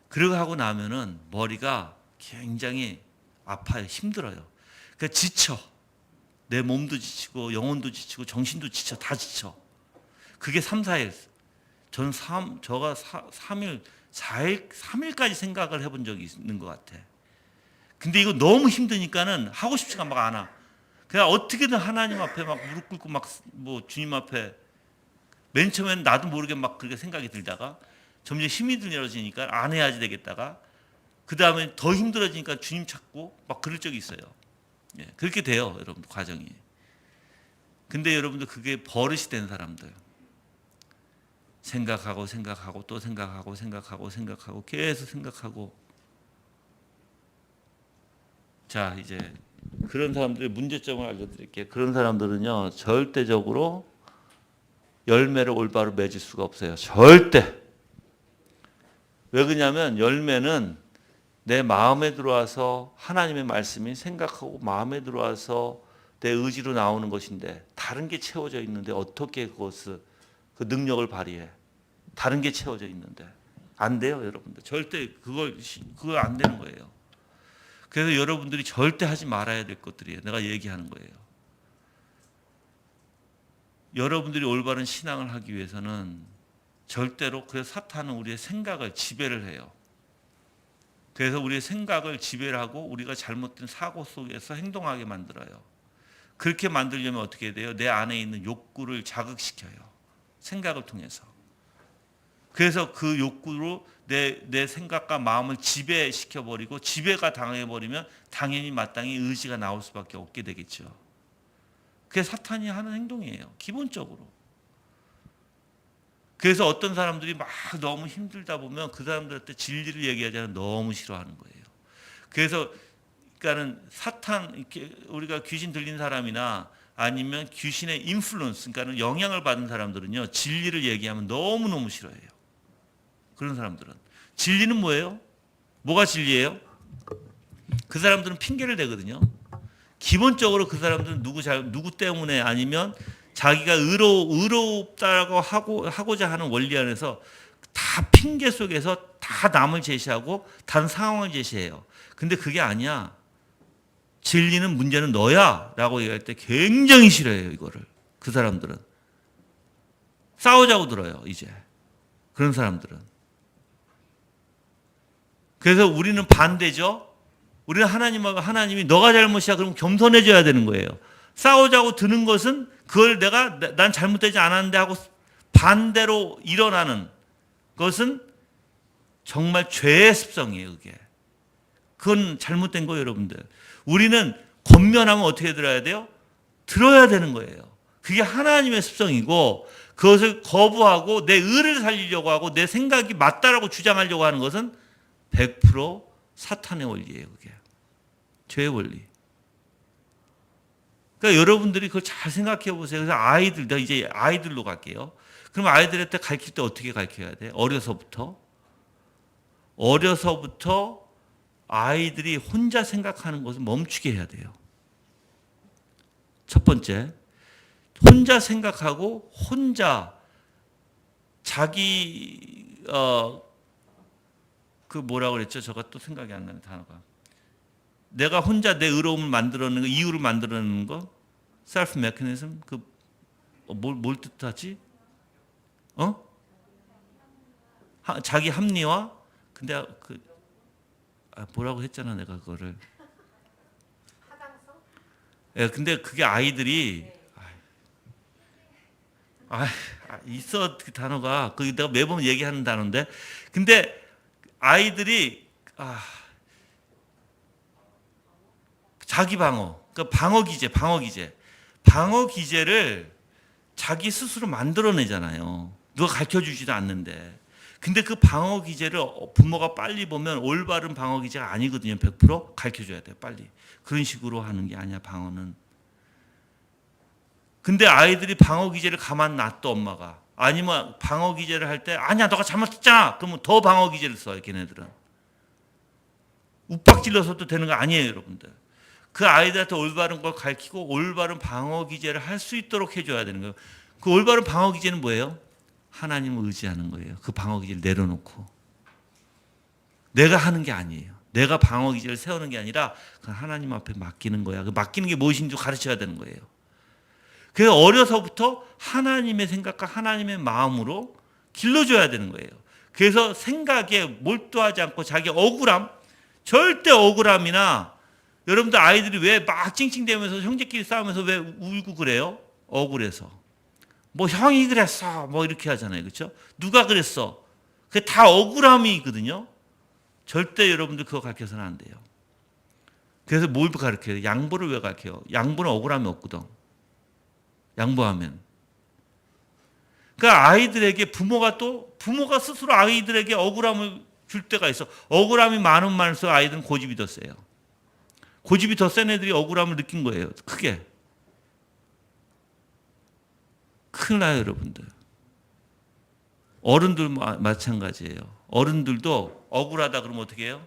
그러고 하고 나면은 머리가 굉장히 아파요. 힘들어요. 그러니까 지쳐. 내 몸도 지치고 영혼도 지치고 정신도 지쳐. 다 지쳐. 그게 3, 4일. 저는 3일, 4일, 3일까지 생각을 해본 적이 있는 것 같아. 근데 이거 너무 힘드니까는 하고 싶지가 막 않아. 그냥 어떻게든 하나님 앞에 막 무릎 꿇고 막 뭐 주님 앞에 맨 처음에는 나도 모르게 막 그렇게 생각이 들다가 점점 힘이 들어지니까 안 해야지 되겠다가 그 다음에 더 힘들어지니까 주님 찾고 막 그럴 적이 있어요. 예, 그렇게 돼요, 여러분 과정이. 근데 여러분들 그게 버릇이 된 사람들. 생각하고 또 생각하고 계속 생각하고. 자, 이제 그런 사람들의 문제점을 알려드릴게요. 그런 사람들은요, 절대적으로 열매를 올바로 맺을 수가 없어요. 절대. 왜 그러냐면 열매는 내 마음에 들어와서 하나님의 말씀이 생각하고 마음에 들어와서 내 의지로 나오는 것인데 다른 게 채워져 있는데 어떻게 그 능력을 발휘해? 다른 게 채워져 있는데 안 돼요, 여러분들. 절대 그거 안 되는 거예요. 그래서 여러분들이 절대 하지 말아야 될 것들이에요. 내가 얘기하는 거예요. 여러분들이 올바른 신앙을 하기 위해서는 절대로 그래서 사탄은 우리의 생각을 지배를 해요. 그래서 우리의 생각을 지배를 하고 우리가 잘못된 사고 속에서 행동하게 만들어요. 그렇게 만들려면 어떻게 해야 돼요? 내 안에 있는 욕구를 자극시켜요. 생각을 통해서. 그래서 그 욕구로 내 생각과 마음을 지배시켜버리고 지배가 당해버리면 당연히 마땅히 의지가 나올 수밖에 없게 되겠죠. 그게 사탄이 하는 행동이에요. 기본적으로. 그래서 어떤 사람들이 막 너무 힘들다 보면 그 사람들한테 진리를 얘기하자면 너무 싫어하는 거예요. 그래서 그러니까는 사탄, 우리가 귀신 들린 사람이나 아니면 귀신의 인플루언스, 그러니까는 영향을 받은 사람들은요, 진리를 얘기하면 너무너무 싫어해요. 그런 사람들은. 진리는 뭐예요? 뭐가 진리예요? 그 사람들은 핑계를 대거든요. 기본적으로 그 사람들은 누구 때문에 아니면 자기가 의롭다고 하고자 하는 원리 안에서 다 핑계 속에서 다 남을 제시하고 단 상황을 제시해요. 근데 그게 아니야. 진리는 문제는 너야 라고 얘기할 때 굉장히 싫어해요, 이거를. 그 사람들은. 싸우자고 들어요, 이제. 그런 사람들은. 그래서 우리는 반대죠. 우리는 하나님이 너가 잘못이야 그럼 겸손해져야 되는 거예요. 싸우자고 드는 것은 그걸 난 잘못되지 않았는데 하고 반대로 일어나는 것은 정말 죄의 습성이에요, 그게. 그건 잘못된 거예요, 여러분들. 우리는 권면하면 어떻게 들어야 돼요? 들어야 되는 거예요. 그게 하나님의 습성이고 그것을 거부하고 내 의를 살리려고 하고 내 생각이 맞다라고 주장하려고 하는 것은 100% 사탄의 원리예요, 그게. 죄의 원리. 그러니까 여러분들이 그걸 잘 생각해 보세요. 그래서 나 이제 아이들로 갈게요. 그럼 아이들한테 가르칠 때 어떻게 가르쳐야 돼? 어려서부터 아이들이 혼자 생각하는 것을 멈추게 해야 돼요. 첫 번째, 혼자 생각하고 혼자 자기 뭐라고 그랬죠? 저가 또 생각이 안 나는 단어가. 내가 혼자 내 의로움을 만들어내는 거, 이유를 만들어내는 거, 셀프 메커니즘, 뭘 뜻하지? 자기 합리화? 근데 뭐라고 했잖아 내가 그거를. 예, 근데 그게 아이들이 있어 그 단어가 그 내가 매번 얘기하는 단어인데, 근데 아이들이 자기 방어, 그러니까 방어 기제를 자기 스스로 만들어내잖아요. 누가 가르쳐 주지도 않는데. 근데 그 방어 기제를 부모가 빨리 보면 올바른 방어 기제가 아니거든요. 100% 가르쳐 줘야 돼요. 빨리. 그런 식으로 하는 게 아니야, 방어는. 근데 아이들이 방어 기제를 가만 놔둬, 엄마가. 아니면 방어 기제를 할 때 아니야, 너가 잘못했잖아. 그러면 더 방어 기제를 써요, 걔네들은. 욱박질러서도 되는 거 아니에요, 여러분들. 그 아이들한테 올바른 걸 가르치고 올바른 방어 기제를 할 수 있도록 해줘야 되는 거예요. 그 올바른 방어 기제는 뭐예요? 하나님을 의지하는 거예요. 그 방어 기제를 내려놓고. 내가 하는 게 아니에요. 내가 방어 기제를 세우는 게 아니라 그 하나님 앞에 맡기는 거야. 그 맡기는 게 무엇인지 가르쳐야 되는 거예요. 그래서 어려서부터 하나님의 생각과 하나님의 마음으로 길러줘야 되는 거예요. 그래서 생각에 몰두하지 않고 자기 억울함, 절대 억울함이나, 여러분들 아이들이 왜 막 찡찡대면서 형제끼리 싸우면서 왜 울고 그래요? 억울해서. 뭐 형이 그랬어, 뭐 이렇게 하잖아요, 그렇죠? 누가 그랬어? 그게 다 억울함이거든요. 절대 여러분들 그거 가르쳐서는 안 돼요. 그래서 뭘 가르쳐요? 양보를 왜 가르쳐요? 양보는 억울함이 없거든. 양보하면. 그러니까 아이들에게 부모가 스스로 아이들에게 억울함을 줄 때가 있어. 억울함이 많으면 많을수록 아이들은 고집이 더 세요. 고집이 더 센 애들이 억울함을 느낀 거예요. 크게. 큰일 나요, 여러분들. 어른들 마찬가지예요. 어른들도 억울하다 그러면 어떻게 해요?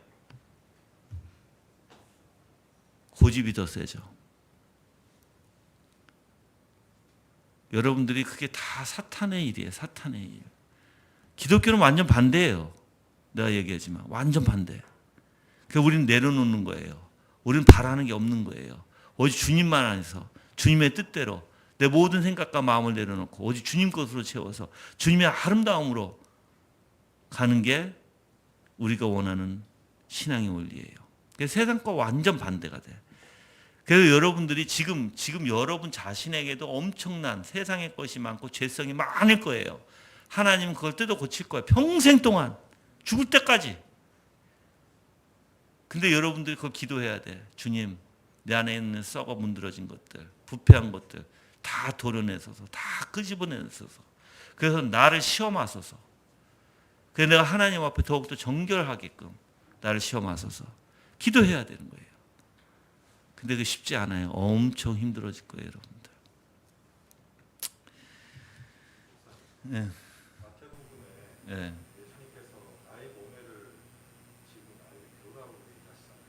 고집이 더 세죠. 여러분들이 그게 다 사탄의 일이에요. 사탄의 일. 기독교는 완전 반대예요. 내가 얘기하지만 완전 반대. 그래서 우리는 내려놓는 거예요. 우리는 바라는 게 없는 거예요. 오직 주님만 안에서 주님의 뜻대로 내 모든 생각과 마음을 내려놓고 오직 주님 것으로 채워서 주님의 아름다움으로 가는 게 우리가 원하는 신앙의 원리예요. 그래서 세상과 완전 반대가 돼. 그래서 여러분들이 지금 여러분 자신에게도 엄청난 세상의 것이 많고 죄성이 많을 거예요. 하나님은 그걸 뜯어 고칠 거예요. 평생 동안 죽을 때까지. 근데 여러분들이 그걸 기도해야 돼. 주님, 내 안에 있는 썩어 문드러진 것들, 부패한 것들 다 도려내소서, 다 끄집어내소서. 그래서 나를 시험하소서. 그래서 내가 하나님 앞에 더욱더 정결하게끔 나를 시험하소서. 기도해야 되는 거예요. 근데 그게 쉽지 않아요. 엄청 힘들어질 거예요, 여러분들. 네. 네.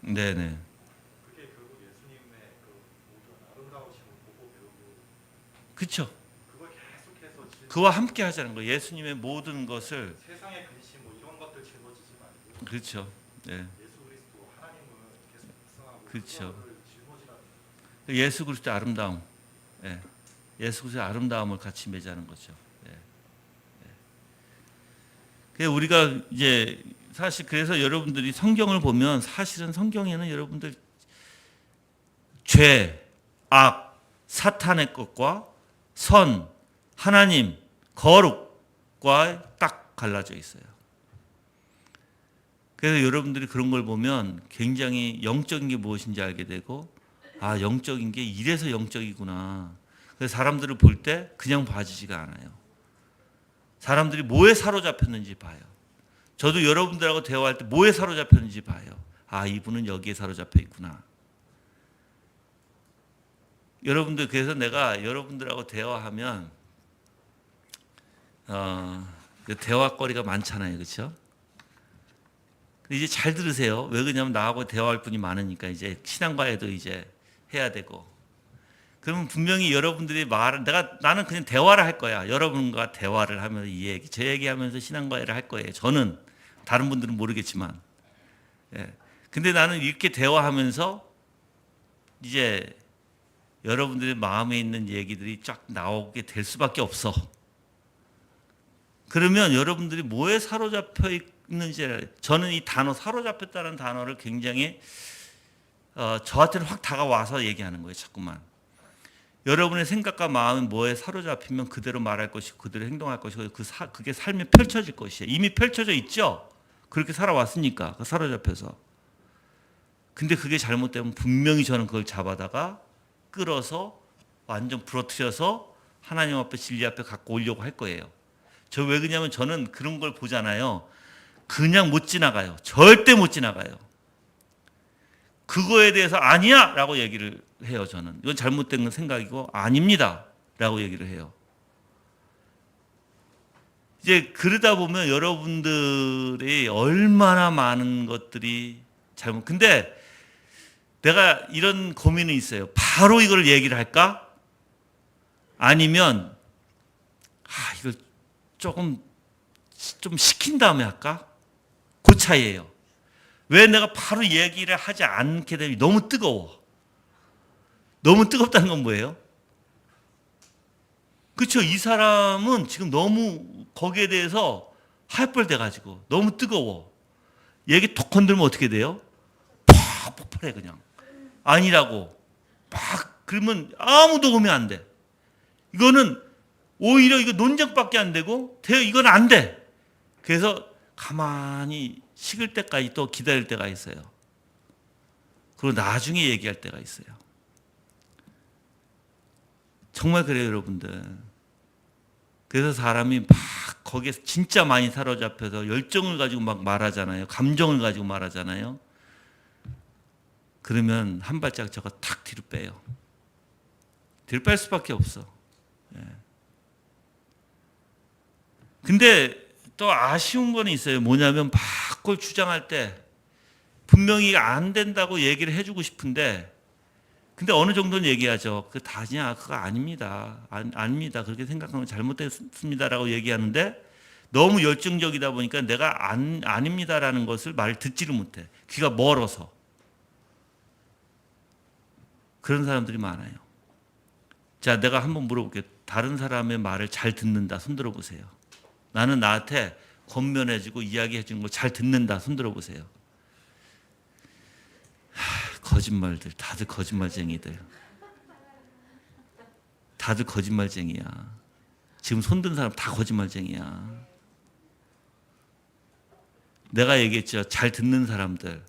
네네. 그게 결국 예수님의 그 모든 아름다우심을 보고 배우고, 그렇죠. 그걸 계속해서 그와 함께 하자는 거예요. 예수님의 모든 것을. 세상의 근심 뭐 이런 것들 짊어지지 말고, 그렇죠. 네. 예수 그리스도 하나님을 계속 묵상하고 그렇죠. 그거를 짊어지라는 예수 그리스도의 아름다움. 네. 예수 그리스도의 아름다움을 같이 매자는 거죠. 네. 네. 그래서 우리가 이제 사실 그래서 여러분들이 성경을 보면 사실은 성경에는 여러분들 죄, 악, 사탄의 것과 선, 하나님, 거룩과 딱 갈라져 있어요. 그래서 여러분들이 그런 걸 보면 굉장히 영적인 게 무엇인지 알게 되고, 아, 영적인 게 이래서 영적이구나. 그래서 사람들을 볼 때 그냥 봐지지가 않아요. 사람들이 뭐에 사로잡혔는지 봐요. 저도 여러분들하고 대화할 때 뭐에 사로잡혔는지 봐요. 아, 이분은 여기에 사로잡혀 있구나. 여러분들, 그래서 내가 여러분들하고 대화하면 대화거리가 많잖아요. 그렇죠? 이제 잘 들으세요. 왜 그러냐면 나하고 대화할 분이 많으니까 이제 신앙과에도 이제 해야 되고. 그러면 분명히 여러분들이 나는 그냥 대화를 할 거야. 여러분과 대화를 하면서 이 얘기, 저 얘기하면서 신앙과외를 할 거예요. 저는. 다른 분들은 모르겠지만. 예. 근데 나는 이렇게 대화하면서 이제 여러분들의 마음에 있는 얘기들이 쫙 나오게 될 수밖에 없어. 그러면 여러분들이 뭐에 사로잡혀 있는지 저는 이 단어 사로잡혔다는 단어를 굉장히 저한테는 확 다가와서 얘기하는 거예요. 자꾸만. 여러분의 생각과 마음이 뭐에 사로잡히면 그대로 말할 것이고 그대로 행동할 것이고 그게 삶에 펼쳐질 것이에요. 이미 펼쳐져 있죠. 그렇게 살아왔으니까 사로잡혀서. 근데 그게 잘못되면 분명히 저는 그걸 잡아다가 끌어서 완전 부러뜨려서 하나님 앞에 진리 앞에 갖고 오려고 할 거예요. 저 왜 그러냐면 저는 그런 걸 보잖아요. 그냥 못 지나가요. 절대 못 지나가요. 그거에 대해서 아니야! 라고 얘기를 해요, 저는. 이건 잘못된 생각이고 아닙니다! 라고 얘기를 해요. 이제 그러다 보면 여러분들이 얼마나 많은 것들이 근데 내가 이런 고민이 있어요. 바로 이걸 얘기를 할까? 아니면 이걸 좀 식힌 다음에 할까? 그 차이예요. 왜 내가 바로 얘기를 하지 않게 되면 너무 뜨거워. 너무 뜨겁다는 건 뭐예요? 그렇죠. 이 사람은 지금 너무 거기에 대해서 하이펄 돼가지고 너무 뜨거워. 얘기 톡 건들면 어떻게 돼요? 팍 폭발해 그냥. 아니라고. 막 그러면 아무도 오면 안 돼. 이거는 오히려 이거 논쟁밖에 안 되고 이건 안 돼. 그래서 가만히 식을 때까지 또 기다릴 때가 있어요. 그리고 나중에 얘기할 때가 있어요. 정말 그래요, 여러분들. 그래서 사람이 막 거기에 진짜 많이 사로잡혀서 열정을 가지고 막 말하잖아요. 감정을 가지고 말하잖아요. 그러면 한 발짝 저거 탁 뒤로 빼요. 뒤로 뺄 수밖에 없어. 예. 근데 또 아쉬운 건 있어요. 뭐냐면 막 그걸 주장할 때 분명히 안 된다고 얘기를 해주고 싶은데 근데 어느 정도는 얘기하죠. 그거 다냐? 그거 아닙니다. 아닙니다. 그렇게 생각하면 잘못됐습니다라고 얘기하는데 너무 열정적이다 보니까 내가 아닙니다라는 것을 말을 듣지를 못해. 귀가 멀어서. 그런 사람들이 많아요. 자, 내가 한번 물어볼게요. 다른 사람의 말을 잘 듣는다. 손들어 보세요. 나는 나한테 권면해주고 이야기해주는 걸 잘 듣는다. 손들어 보세요. 거짓말들. 다들 거짓말쟁이들. 다들 거짓말쟁이야. 지금 손든 사람 다 거짓말쟁이야. 내가 얘기했죠. 잘 듣는 사람들.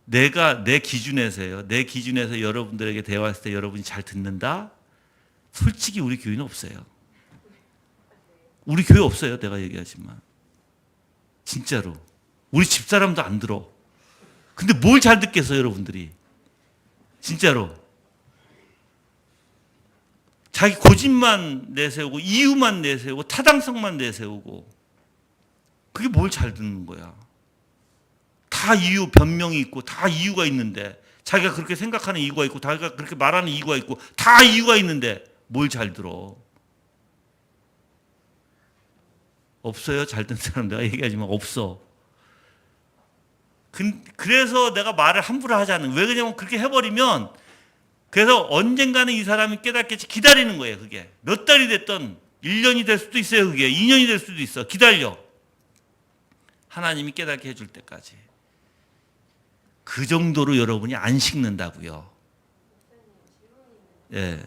내가 내 기준에서요. 내 기준에서 여러분들에게 대화했을 때 여러분이 잘 듣는다? 솔직히 우리 교회는 없어요. 우리 교회 없어요. 내가 얘기하지만. 진짜로. 우리 집사람도 안 들어. 근데 뭘 잘 듣겠어요, 여러분들이. 진짜로. 자기 고집만 내세우고 이유만 내세우고 타당성만 내세우고 그게 뭘 잘 듣는 거야. 다 이유 변명이 있고 다 이유가 있는데 자기가 그렇게 생각하는 이유가 있고 자기가 그렇게 말하는 이유가 있고 다 이유가 있는데 뭘 잘 들어. 없어요. 잘 듣는 사람 내가 얘기하지만 없어. 그래서 내가 말을 함부로 하지 않는. 왜 그러냐면 그렇게 해버리면 그래서 언젠가는 이 사람이 깨닫겠지 기다리는 거예요. 그게 몇 달이 됐던 1년이 될 수도 있어요. 그게 2년이 될 수도 있어. 기다려. 하나님이 깨닫게 해줄 때까지. 그 정도로 여러분이 안 식는다고요. 예.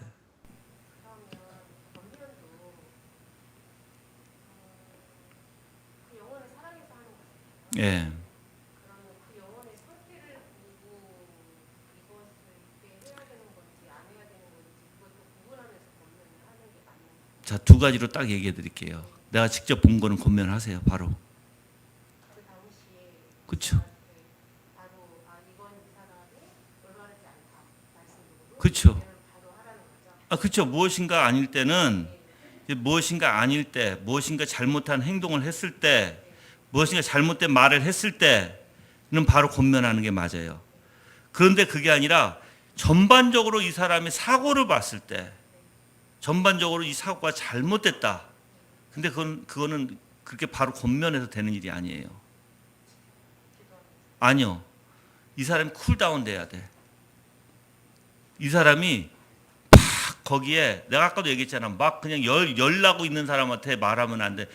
예. 자, 두 가지로 딱 얘기해 드릴게요. 내가 직접 본 거는 권면을 하세요. 바로. 그렇죠. 그렇죠. 그렇죠. 무엇인가 아닐 때는 무엇인가 아닐 때, 무엇인가 잘못한 행동을 했을 때, 무엇인가 잘못된 말을 했을 때는 바로 권면하는 게 맞아요. 그런데 그게 아니라 전반적으로 이 사람이 사고를 봤을 때, 전반적으로 이 사고가 잘못됐다. 근데 그거는 그렇게 바로 권면해서 되는 일이 아니에요. 아니요. 이 사람이 쿨다운 돼야 돼. 이 사람이 막 거기에 내가 아까도 얘기했잖아. 막 그냥 열나고 있는 사람한테 말하면 안 돼.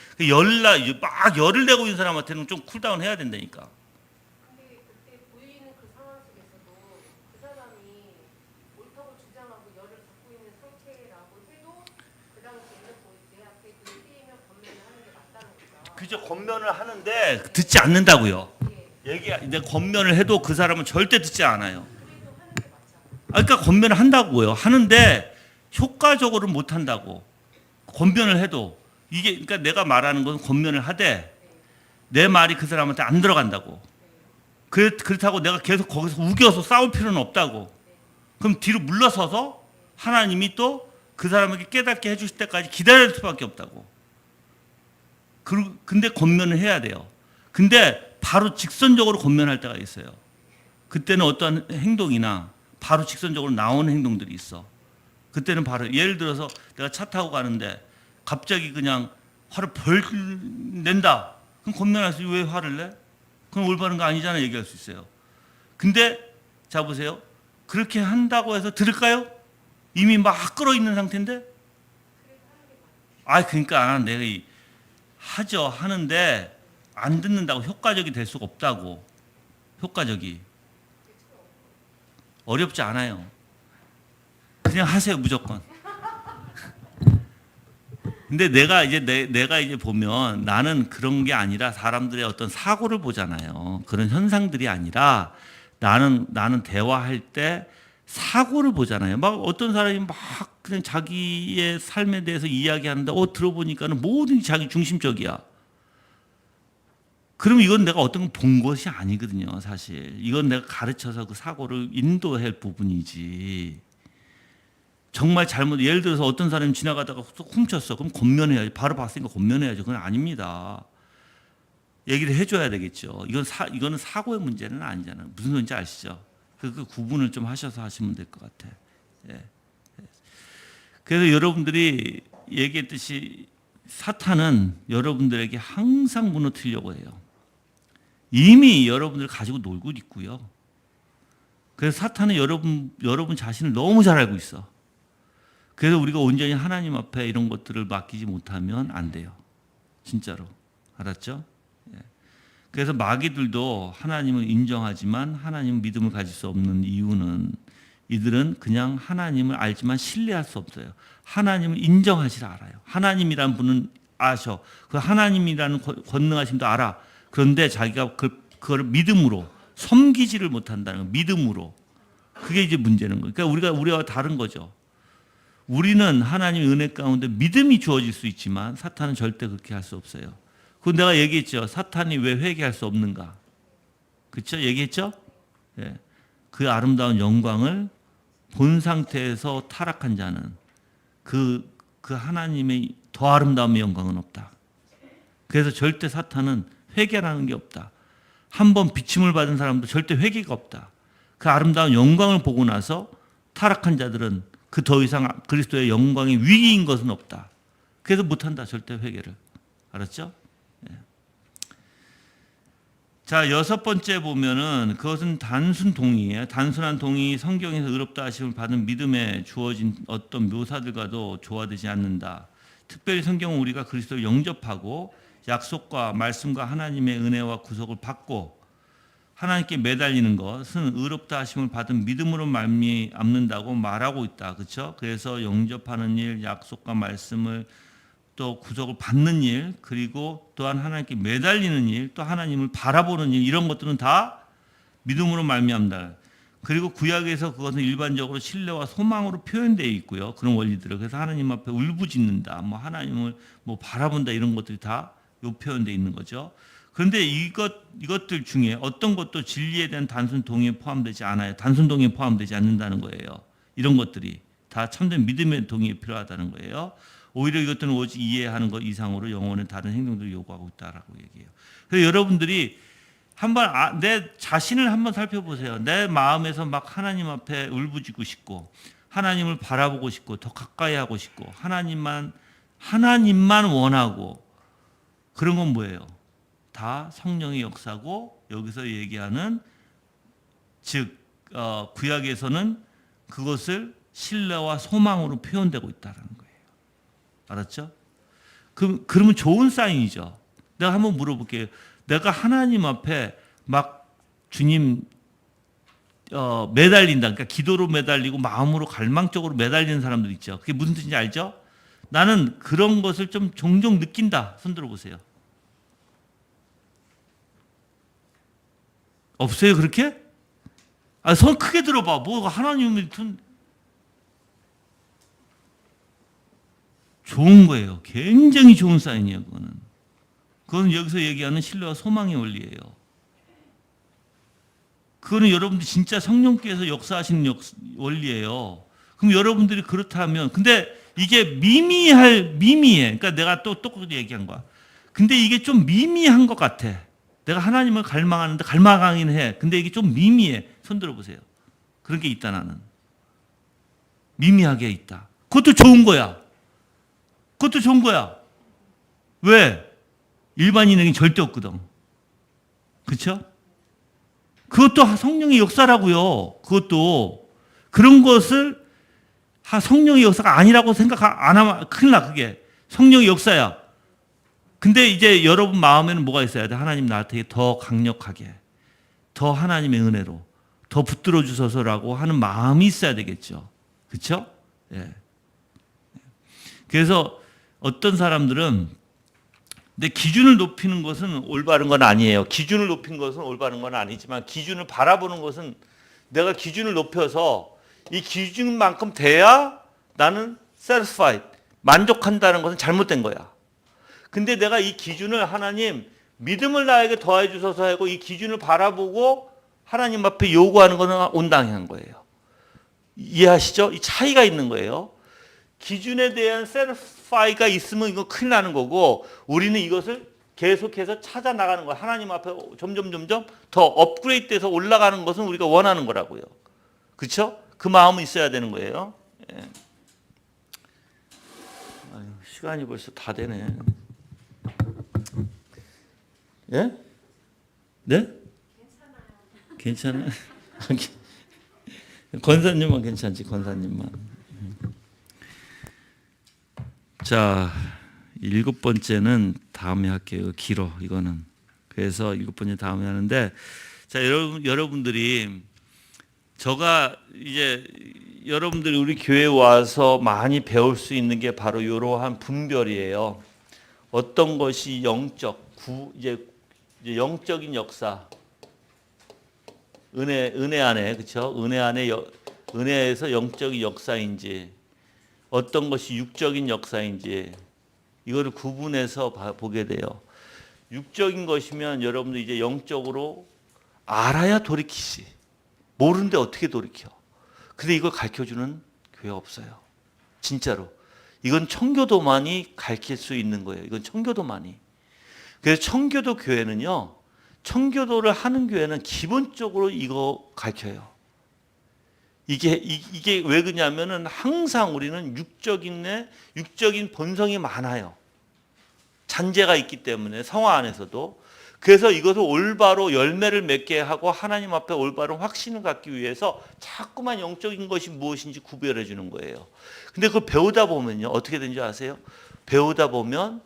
막 열을 내고 있는 사람한테는 좀 쿨다운 해야 된다니까. 근데 그때 보이는 그 상황 속에서도 그 사람이 옳다고 주장하고 열을 갖고 있는 상태라고 해도 그 당시에는 내 앞에 그 게임을 권면을 하는 게 맞다는 거죠. 그저 권면을 하는데 듣지 않는다고요. 내가 권면을 해도 그 사람은 절대 듣지 않아요. 그래도 하는 게 맞잖아. 그러니까 권면을 한다고요. 하는데 효과적으로 못 한다고. 권면을 해도 이게 그러니까 내가 말하는 건 권면을 하되 내 말이 그 사람한테 안 들어간다고. 그렇다고 내가 계속 거기서 우겨서 싸울 필요는 없다고. 그럼 뒤로 물러서서 하나님이 또 그 사람에게 깨닫게 해주실 때까지 기다릴 수밖에 없다고. 근데 권면을 해야 돼요. 근데 바로 직선적으로 권면할 때가 있어요. 그때는 어떠한 행동이나 바로 직선적으로 나오는 행동들이 있어. 그때는 바로 예를 들어서 내가 차 타고 가는데 갑자기 그냥 화를 벌 낸다. 그럼 권면할 수 왜 화를 내? 그건 올바른 거 아니잖아 얘기할 수 있어요. 근데 자 보세요. 그렇게 한다고 해서 들을까요? 이미 막 끌어 있는 상태인데? 그러니까 내가 하죠. 하는데 안 듣는다고 효과적이 될 수가 없다고. 효과적이. 어렵지 않아요. 그냥 하세요, 무조건. 근데 내가 이제 보면 나는 그런 게 아니라 사람들의 어떤 사고를 보잖아요. 그런 현상들이 아니라 나는 대화할 때 사고를 보잖아요. 막 어떤 사람이 막 그냥 자기의 삶에 대해서 이야기하는데 들어보니까는 모든 게 자기 중심적이야. 그럼 이건 내가 어떤 걸 본 것이 아니거든요, 사실. 이건 내가 가르쳐서 그 사고를 인도할 부분이지. 정말 예를 들어서 어떤 사람이 지나가다가 훔쳤어. 그럼 권면해야지. 바로 봤으니까 권면해야죠. 그건 아닙니다. 얘기를 해줘야 되겠죠. 이거는 사고의 문제는 아니잖아요. 무슨 소리인지 아시죠? 그 구분을 좀 하셔서 하시면 될 것 같아. 예. 그래서 여러분들이 얘기했듯이 사탄은 여러분들에게 항상 무너뜨리려고 해요. 이미 여러분들 가지고 놀고 있고요. 그래서 사탄은 여러분 자신을 너무 잘 알고 있어. 그래서 우리가 온전히 하나님 앞에 이런 것들을 맡기지 못하면 안 돼요. 진짜로. 알았죠? 예. 그래서 마귀들도 하나님을 인정하지만 하나님 믿음을 가질 수 없는 이유는 이들은 그냥 하나님을 알지만 신뢰할 수 없어요. 하나님을 인정하지 알아요. 하나님이라는 분은 아셔. 그 하나님이라는 권능하심도 알아. 그런데 자기가 그걸 믿음으로 섬기지를 못한다는 거. 믿음으로. 그게 이제 문제는 거예요. 그러니까 우리와 다른 거죠. 우리는 하나님의 은혜 가운데 믿음이 주어질 수 있지만 사탄은 절대 그렇게 할 수 없어요. 그건 내가 얘기했죠. 사탄이 왜 회개할 수 없는가? 그렇죠? 얘기했죠? 예. 그 아름다운 영광을 본 상태에서 타락한 자는 그 하나님의 더 아름다움의 영광은 없다. 그래서 절대 사탄은 회개라는 게 없다. 한 번 비침을 받은 사람도 절대 회개가 없다. 그 아름다운 영광을 보고 나서 타락한 자들은 그 더 이상 그리스도의 영광의 위기인 것은 없다. 그래서 못한다. 절대 회개를. 알았죠? 예. 자, 6번째 보면은 그것은 단순 동의예요. 단순한 동의, 성경에서 의롭다 하심을 받은 믿음에 주어진 어떤 묘사들과도 조화되지 않는다. 특별히 성경은 우리가 그리스도를 영접하고 약속과 말씀과 하나님의 은혜와 구속을 받고 하나님께 매달리는 것은 의롭다 하심을 받은 믿음으로 말미암는다고 말하고 있다. 그렇죠? 그래서 영접하는 일, 약속과 말씀을 또 구속을 받는 일, 그리고 또한 하나님께 매달리는 일, 또 하나님을 바라보는 일, 이런 것들은 다 믿음으로 말미암다. 그리고 구약에서 그것은 일반적으로 신뢰와 소망으로 표현되어 있고요. 그런 원리들을. 그래서 하나님 앞에 울부짖는다, 하나님을 바라본다, 이런 것들이 다 요 표현되어 있는 거죠. 그런데 이것들 중에 어떤 것도 진리에 대한 단순 동의에 포함되지 않아요. 단순 동의에 포함되지 않는다는 거예요. 이런 것들이 다 참된 믿음의 동의에 필요하다는 거예요. 오히려 이것들은 오직 이해하는 것 이상으로 영혼의 다른 행동들을 요구하고 있다라고 얘기해요. 그래서 여러분들이 한번 내 자신을 한번 살펴보세요. 내 마음에서 막 하나님 앞에 울부짖고 싶고 하나님을 바라보고 싶고 더 가까이 하고 싶고 하나님만 원하고 그런 건 뭐예요? 다 성령의 역사고 여기서 얘기하는 즉 구약에서는 그것을 신뢰와 소망으로 표현되고 있다는 거예요. 알았죠? 그러면 좋은 사인이죠. 내가 한번 물어볼게요. 내가 하나님 앞에 막 주님 매달린다. 그러니까 기도로 매달리고 마음으로 갈망적으로 매달리는 사람들 있죠. 그게 무슨 뜻인지 알죠? 나는 그런 것을 좀 종종 느낀다. 손 들어보세요. 없어요 그렇게? 손 크게 들어봐. 뭐 하나님이 좋은 거예요. 굉장히 좋은 사인이에요. 그건 여기서 얘기하는 신뢰와 소망의 원리예요. 그거는 여러분들 진짜 성령께서 역사하시는 원리예요. 그럼 여러분들이 그렇다면, 근데 이게 미미해. 그러니까 내가 똑같이 얘기한 거야. 근데 이게 좀 미미한 것 같아. 내가 하나님을 갈망하는데 갈망하긴 해. 근데 이게 좀 미미해. 손 들어보세요. 그런 게 있다 나는. 미미하게 있다. 그것도 좋은 거야. 그것도 좋은 거야. 왜? 일반인에게 절대 없거든. 그렇죠? 그것도 성령의 역사라고요. 그것도 그런 것을 성령의 역사가 아니라고 생각 안 하면 큰일 나. 그게 성령의 역사야. 근데 이제 여러분 마음에는 뭐가 있어야 돼? 하나님 나한테 더 강력하게, 더 하나님의 은혜로, 더 붙들어 주소서라고 하는 마음이 있어야 되겠죠. 그렇죠? 예. 그래서 어떤 사람들은 내 기준을 높이는 것은 올바른 건 아니에요. 기준을 높인 것은 올바른 건 아니지만 기준을 바라보는 것은 내가 기준을 높여서 이 기준만큼 돼야 나는 satisfied, 만족한다는 것은 잘못된 거야. 근데 내가 이 기준을 하나님 믿음을 나에게 더해 주소서 하고 이 기준을 바라보고 하나님 앞에 요구하는 것은 온당한 거예요. 이해하시죠? 이 차이가 있는 거예요. 기준에 대한 satisfy가 있으면 이거 큰일 나는 거고 우리는 이것을 계속해서 찾아 나가는 거예요. 하나님 앞에 점점 더 업그레이드돼서 올라가는 것은 우리가 원하는 거라고요. 그렇죠? 그 마음은 있어야 되는 거예요. 예. 아유, 시간이 벌써 다 되네. 예? 네? 괜찮아요. 권사님만 괜찮지, 권사님만. 자, 7번째는 다음에 할게요. 길어, 이거는. 그래서 7번째 다음에 하는데, 자, 여러분들이, 저가 이제 여러분들이 우리 교회에 와서 많이 배울 수 있는 게 바로 이러한 분별이에요. 어떤 것이 이제 영적인 역사, 은혜 안에, 그렇죠? 은혜에서 영적인 역사인지, 어떤 것이 육적인 역사인지 이거를 구분해서 보게 돼요. 육적인 것이면 여러분들 이제 영적으로 알아야 돌이키지. 모르는데 어떻게 돌이켜? 근데 이걸 가르쳐주는 교회가 없어요. 진짜로. 이건 청교도만이 가르칠 수 있는 거예요. 이건 청교도만이. 그래서 청교도 교회는요. 청교도를 하는 교회는 기본적으로 이거 가르쳐요. 이게 왜 그러냐면은 항상 우리는 육적인 본성이 많아요. 잔재가 있기 때문에 성화 안에서도. 그래서 이것을 올바로 열매를 맺게 하고 하나님 앞에 올바른 확신을 갖기 위해서 자꾸만 영적인 것이 무엇인지 구별해 주는 거예요. 근데 그걸 배우다 보면요. 어떻게 되는지 아세요? 배우다 보면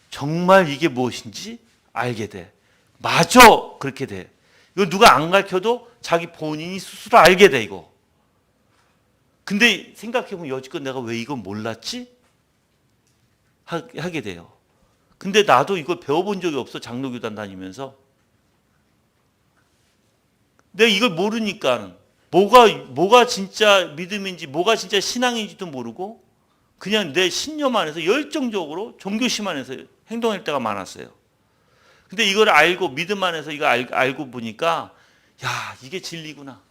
정말 이게 무엇인지 알게 돼. 맞아! 그렇게 돼. 이거 누가 안 가르쳐도 자기 본인이 스스로 알게 돼, 이거. 근데 생각해보면 여지껏 내가 왜 이걸 몰랐지? 하게 돼요. 근데 나도 이걸 배워본 적이 없어. 장로교단 다니면서. 내가 이걸 모르니까 뭐가 진짜 믿음인지 뭐가 진짜 신앙인지도 모르고 그냥 내 신념 안에서 열정적으로 종교심 안에서 행동할 때가 많았어요. 근데 이걸 알고 믿음 안에서 이거 알고 보니까 야, 이게 진리구나.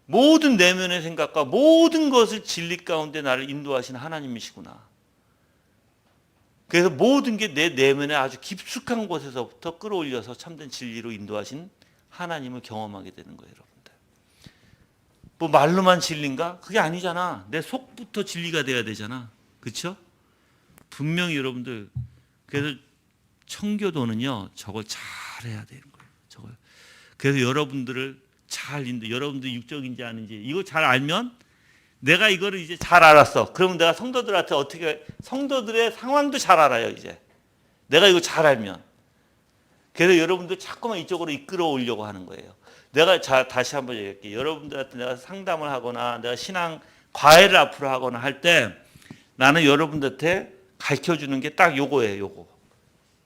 모든 내면의 생각과 모든 것을 진리 가운데 나를 인도하시는 하나님이시구나. 그래서 모든 게 내 내면에 아주 깊숙한 곳에서부터 끌어올려서 참된 진리로 인도하신 하나님을 경험하게 되는 거예요, 여러분들. 뭐 말로만 진리인가? 그게 아니잖아. 내 속부터 진리가 돼야 되잖아. 그렇죠? 분명히 여러분들 그래서 청교도는요, 저걸 잘해야 되는 거예요. 저걸. 그래서 여러분들을 잘 인도. 여러분들 육적인지 아닌지 이거 잘 알면 내가 이거를 이제 잘 알았어. 그러면 내가 성도들한테 어떻게 성도들의 상황도 잘 알아요. 이제 내가 이거 잘 알면. 그래서 여러분들 자꾸만 이쪽으로 이끌어 오려고 하는 거예요. 내가 다시 한번 얘기할게요. 여러분들한테 내가 상담을 하거나 내가 신앙 과외를 앞으로 하거나 할 때 나는 여러분들한테 가르쳐주는 게 딱 요거예요. 요거.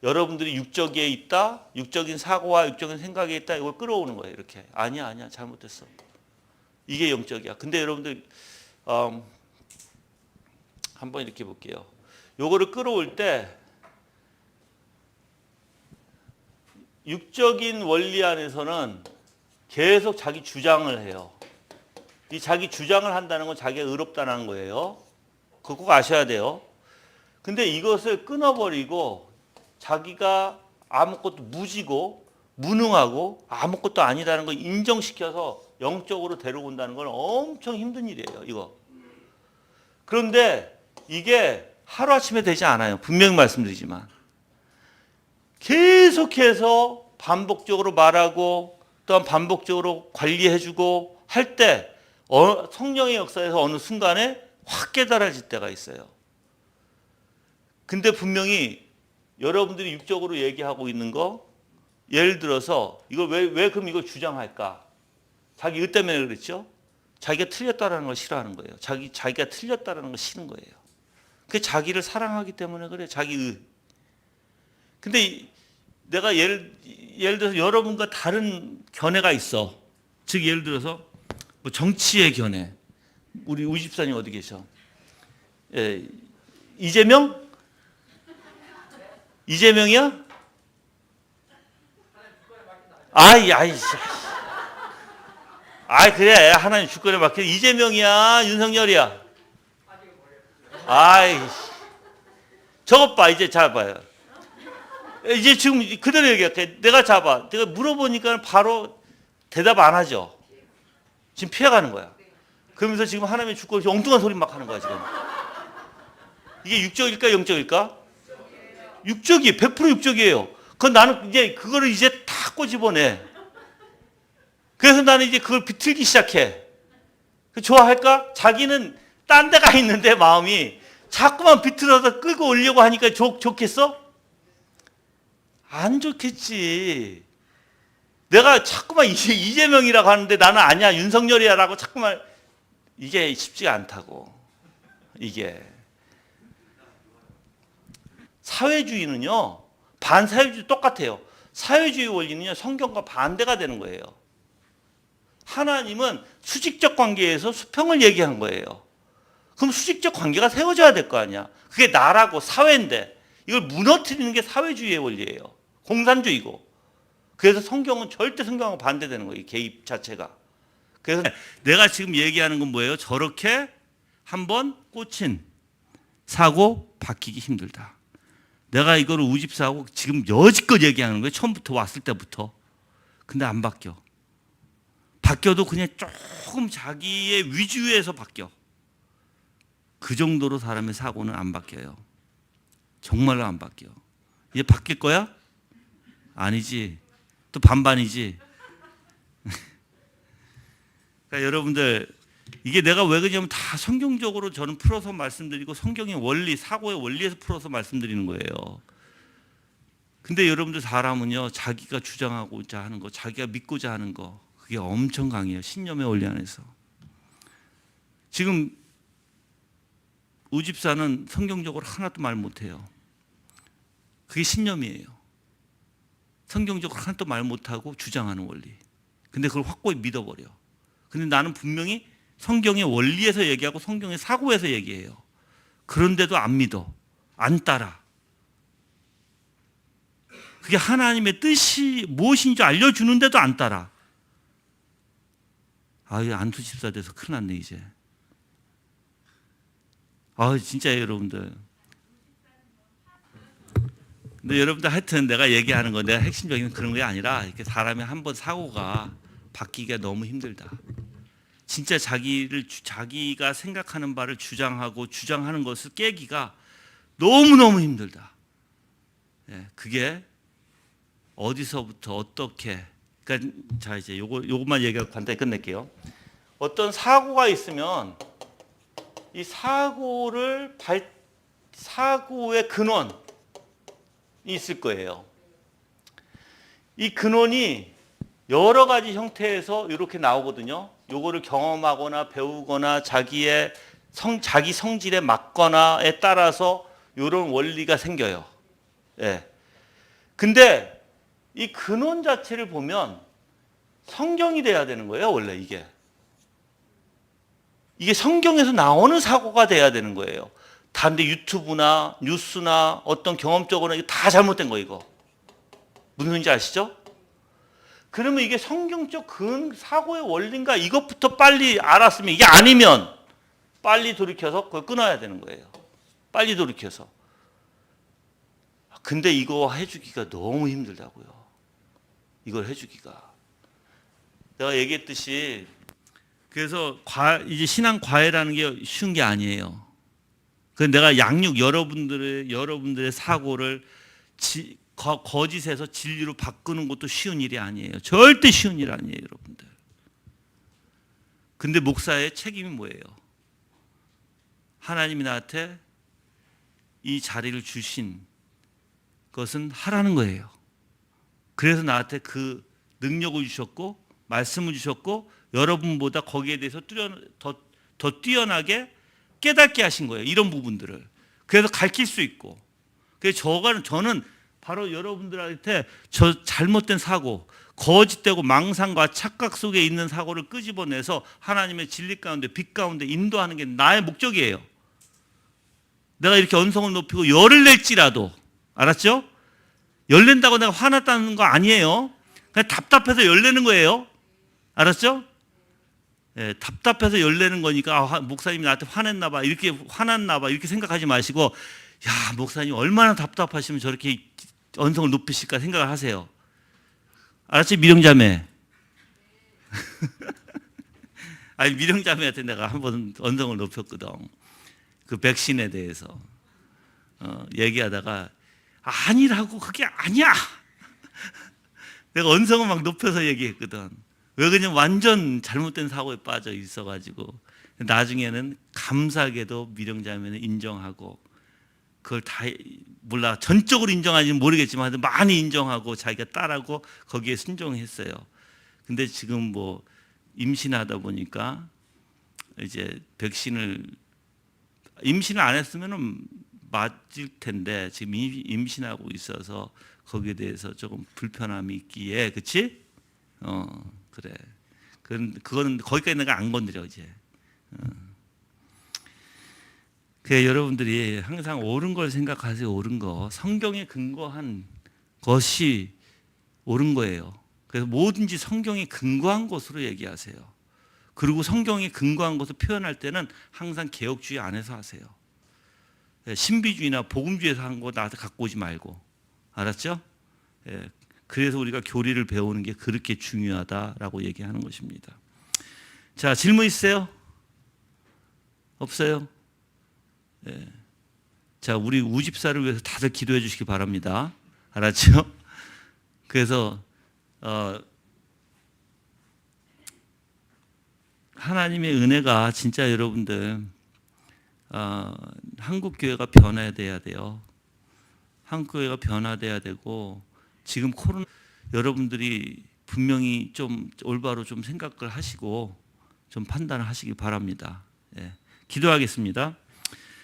여러분들이 육적에 있다. 육적인 사고와 육적인 생각에 있다. 이걸 끌어오는 거예요. 이렇게. 아니야. 잘못됐어. 이게 영적이야. 근데 여러분들 한번 이렇게 볼게요. 요거를 끌어올 때 육적인 원리 안에서는 계속 자기 주장을 해요. 이 자기 주장을 한다는 건 자기가 의롭다는 거예요. 그거 꼭 아셔야 돼요. 근데 이것을 끊어버리고 자기가 아무것도 무지고 무능하고 아무것도 아니다는 걸 인정시켜서 영적으로 데려온다는 건 엄청 힘든 일이에요. 이거. 그런데 이게 하루아침에 되지 않아요. 분명히 말씀드리지만. 계속해서 반복적으로 말하고 또한 반복적으로 관리해주고 할 때 성령의 역사에서 어느 순간에 확 깨달아질 때가 있어요. 근데 분명히 여러분들이 육적으로 얘기하고 있는 거 예를 들어서 이걸 왜 그럼 이걸 주장할까? 자기 의 때문에 그랬죠? 자기가 틀렸다라는 걸 싫어하는 거예요. 자기가 틀렸다라는 걸 싫은 거예요. 그게 자기를 사랑하기 때문에 그래. 자기 의. 근데 내가 예를 들어서 여러분과 다른 견해가 있어. 즉 예를 들어서 뭐 정치의 견해. 우리 우집사님 어디 계셔? 예, 이재명이야? 아이 그래 하나님 주권에 맡겨. 이재명이야 윤석열이야? 아이 저것 봐. 이제 잘 봐요. 이제 지금 그대로 얘기할게. 내가 물어보니까 바로 대답 안 하죠. 지금 피해가는 거야. 그러면서 지금 하나님의 주권이 엉뚱한 소리 막 하는 거야 지금. 이게 육적일까 영적일까? 육적이 100% 육적이에요. 그건 나는 이제 그거를 이제 다 꼬집어내. 그래서 나는 이제 그걸 비틀기 시작해. 좋아할까? 자기는 딴 데 가 있는데 마음이 자꾸만 비틀어서 끌고 오려고 하니까 좋겠어? 안 좋겠지. 내가 자꾸만 이재명이라고 하는데 나는 아니야 윤석열이야라고 자꾸만 이게 쉽지가 않다고. 이게 사회주의는요 반사회주의 똑같아요. 사회주의 원리는요 성경과 반대가 되는 거예요. 하나님은 수직적 관계에서 수평을 얘기한 거예요. 그럼 수직적 관계가 세워져야 될 거 아니야. 그게 나라고 사회인데 이걸 무너뜨리는 게 사회주의의 원리예요. 공산주의고. 그래서 성경은 절대 성경하고 반대되는 거예요. 이 개입 자체가. 그래서 내가 지금 얘기하는 건 뭐예요? 저렇게 한번 꽂힌 사고 바뀌기 힘들다. 내가 이거를 우집사하고 지금 여지껏 얘기하는 거예요. 처음부터 왔을 때부터. 근데 안 바뀌어. 바뀌어도 그냥 조금 자기의 위주에서 바뀌어. 그 정도로 사람의 사고는 안 바뀌어요. 정말로 안 바뀌어. 이제 바뀔 거야? 아니지. 또 반반이지. 그러니까 여러분들 이게 내가 왜 그러냐면 다 성경적으로 저는 풀어서 말씀드리고 성경의 원리, 사고의 원리에서 풀어서 말씀드리는 거예요. 근데 여러분들 사람은요 자기가 주장하고자 하는 거, 자기가 믿고자 하는 거 그게 엄청 강해요. 신념의 원리 안에서. 지금 우집사는 성경적으로 하나도 말 못해요. 그게 신념이에요. 성경적으로 하나도 말 못하고 주장하는 원리. 근데 그걸 확고히 믿어버려. 근데 나는 분명히 성경의 원리에서 얘기하고 성경의 사고에서 얘기해요. 그런데도 안 믿어. 안 따라. 그게 하나님의 뜻이 무엇인지 알려주는데도 안 따라. 아유, 안투집사 돼서 큰일 났네 이제. 아 진짜 여러분들. 근데 여러분들 하여튼 내가 얘기하는 건 내가 핵심적인 그런 게 아니라 이렇게 사람이 한번 사고가 바뀌기가 너무 힘들다. 진짜 자기가 생각하는 바를 주장하고 주장하는 것을 깨기가 너무너무 힘들다. 예, 그게 어디서부터 어떻게 그러니까 자 이제 요것만 얘기하고 간단히 끝낼게요. 어떤 사고가 있으면 이 사고의 근원이 있을 거예요. 이 근원이 여러 가지 형태에서 이렇게 나오거든요. 요거를 경험하거나 배우거나 자기 성질에 맞거나에 따라서 이런 원리가 생겨요. 예. 근데 이 근원 자체를 보면 성경이 돼야 되는 거예요, 원래 이게. 이게 성경에서 나오는 사고가 돼야 되는 거예요. 다른데 유튜브나 뉴스나 어떤 경험적으로 이게 다 잘못된 거 이거. 무슨 소리인지 아시죠? 그러면 이게 성경적 사고의 원리인가 이것부터 빨리 알았으면 이게 아니면 빨리 돌이켜서 그걸 끊어야 되는 거예요. 빨리 돌이켜서. 근데 이거 해주기가 너무 힘들다고요. 이걸 해주기가. 내가 얘기했듯이 그래서 이제 신앙 과외라는 게 쉬운 게 아니에요. 그 내가 여러분들의 사고를 거짓에서 진리로 바꾸는 것도 쉬운 일이 아니에요. 절대 쉬운 일 아니에요, 여러분들. 근데 목사의 책임이 뭐예요? 하나님이 나한테 이 자리를 주신 것은 하라는 거예요. 그래서 나한테 그 능력을 주셨고 말씀을 주셨고 여러분보다 거기에 대해서 더 뛰어나게 깨닫게 하신 거예요. 이런 부분들을. 그래서 가르칠 수 있고. 그래서 저는 바로 여러분들한테 저 잘못된 사고, 거짓되고 망상과 착각 속에 있는 사고를 끄집어내서 하나님의 진리 가운데 빛 가운데 인도하는 게 나의 목적이에요. 내가 이렇게 언성을 높이고 열을 낼지라도, 알았죠? 열낸다고 내가 화났다는 거 아니에요. 그냥 답답해서 열내는 거예요. 알았죠? 예, 답답해서 열내는 거니까 목사님이 나한테 화냈나 봐, 이렇게 화났나 봐 이렇게 생각하지 마시고, 야, 목사님 얼마나 답답하시면 저렇게 언성을 높이실까 생각을 하세요. 알았지? 미령자매. 아니, 미령자매한테 내가 한번 언성을 높였거든. 그 백신에 대해서 얘기하다가 아니라고, 그게 아니야. 내가 언성을 막 높여서 얘기했거든. 왜 그러냐면 완전 잘못된 사고에 빠져 있어가지고 나중에는 감사하게도 미령자매는 인정하고 그걸 다 몰라 전적으로 인정하지는 모르겠지만 많이 인정하고 자기가 따라고 거기에 순종했어요. 근데 지금 뭐 임신하다 보니까 이제 임신을 안 했으면은 맞을 텐데 지금 임신하고 있어서 거기에 대해서 조금 불편함이 있기에, 그렇지? 그래. 그거는 거기까지 내가 안 건드려 이제. 그래, 여러분들이 항상 옳은 걸 생각하세요. 옳은 거. 성경에 근거한 것이 옳은 거예요. 그래서 뭐든지 성경에 근거한 것으로 얘기하세요. 그리고 성경에 근거한 것을 표현할 때는 항상 개혁주의 안에서 하세요. 신비주의나 복음주의에서 한 거 나한테 갖고 오지 말고. 알았죠? 예, 그래서 우리가 교리를 배우는 게 그렇게 중요하다라고 얘기하는 것입니다. 자, 질문 있으세요? 없어요? 예. 자, 우리 우집사를 위해서 다들 기도해 주시기 바랍니다. 알았죠? 그래서 하나님의 은혜가 진짜 여러분들 한국 교회가 변화돼야 돼요. 한국 교회가 변화돼야 되고, 지금 코로나 여러분들이 분명히 좀 올바로 좀 생각을 하시고 좀 판단을 하시기 바랍니다. 예. 기도하겠습니다.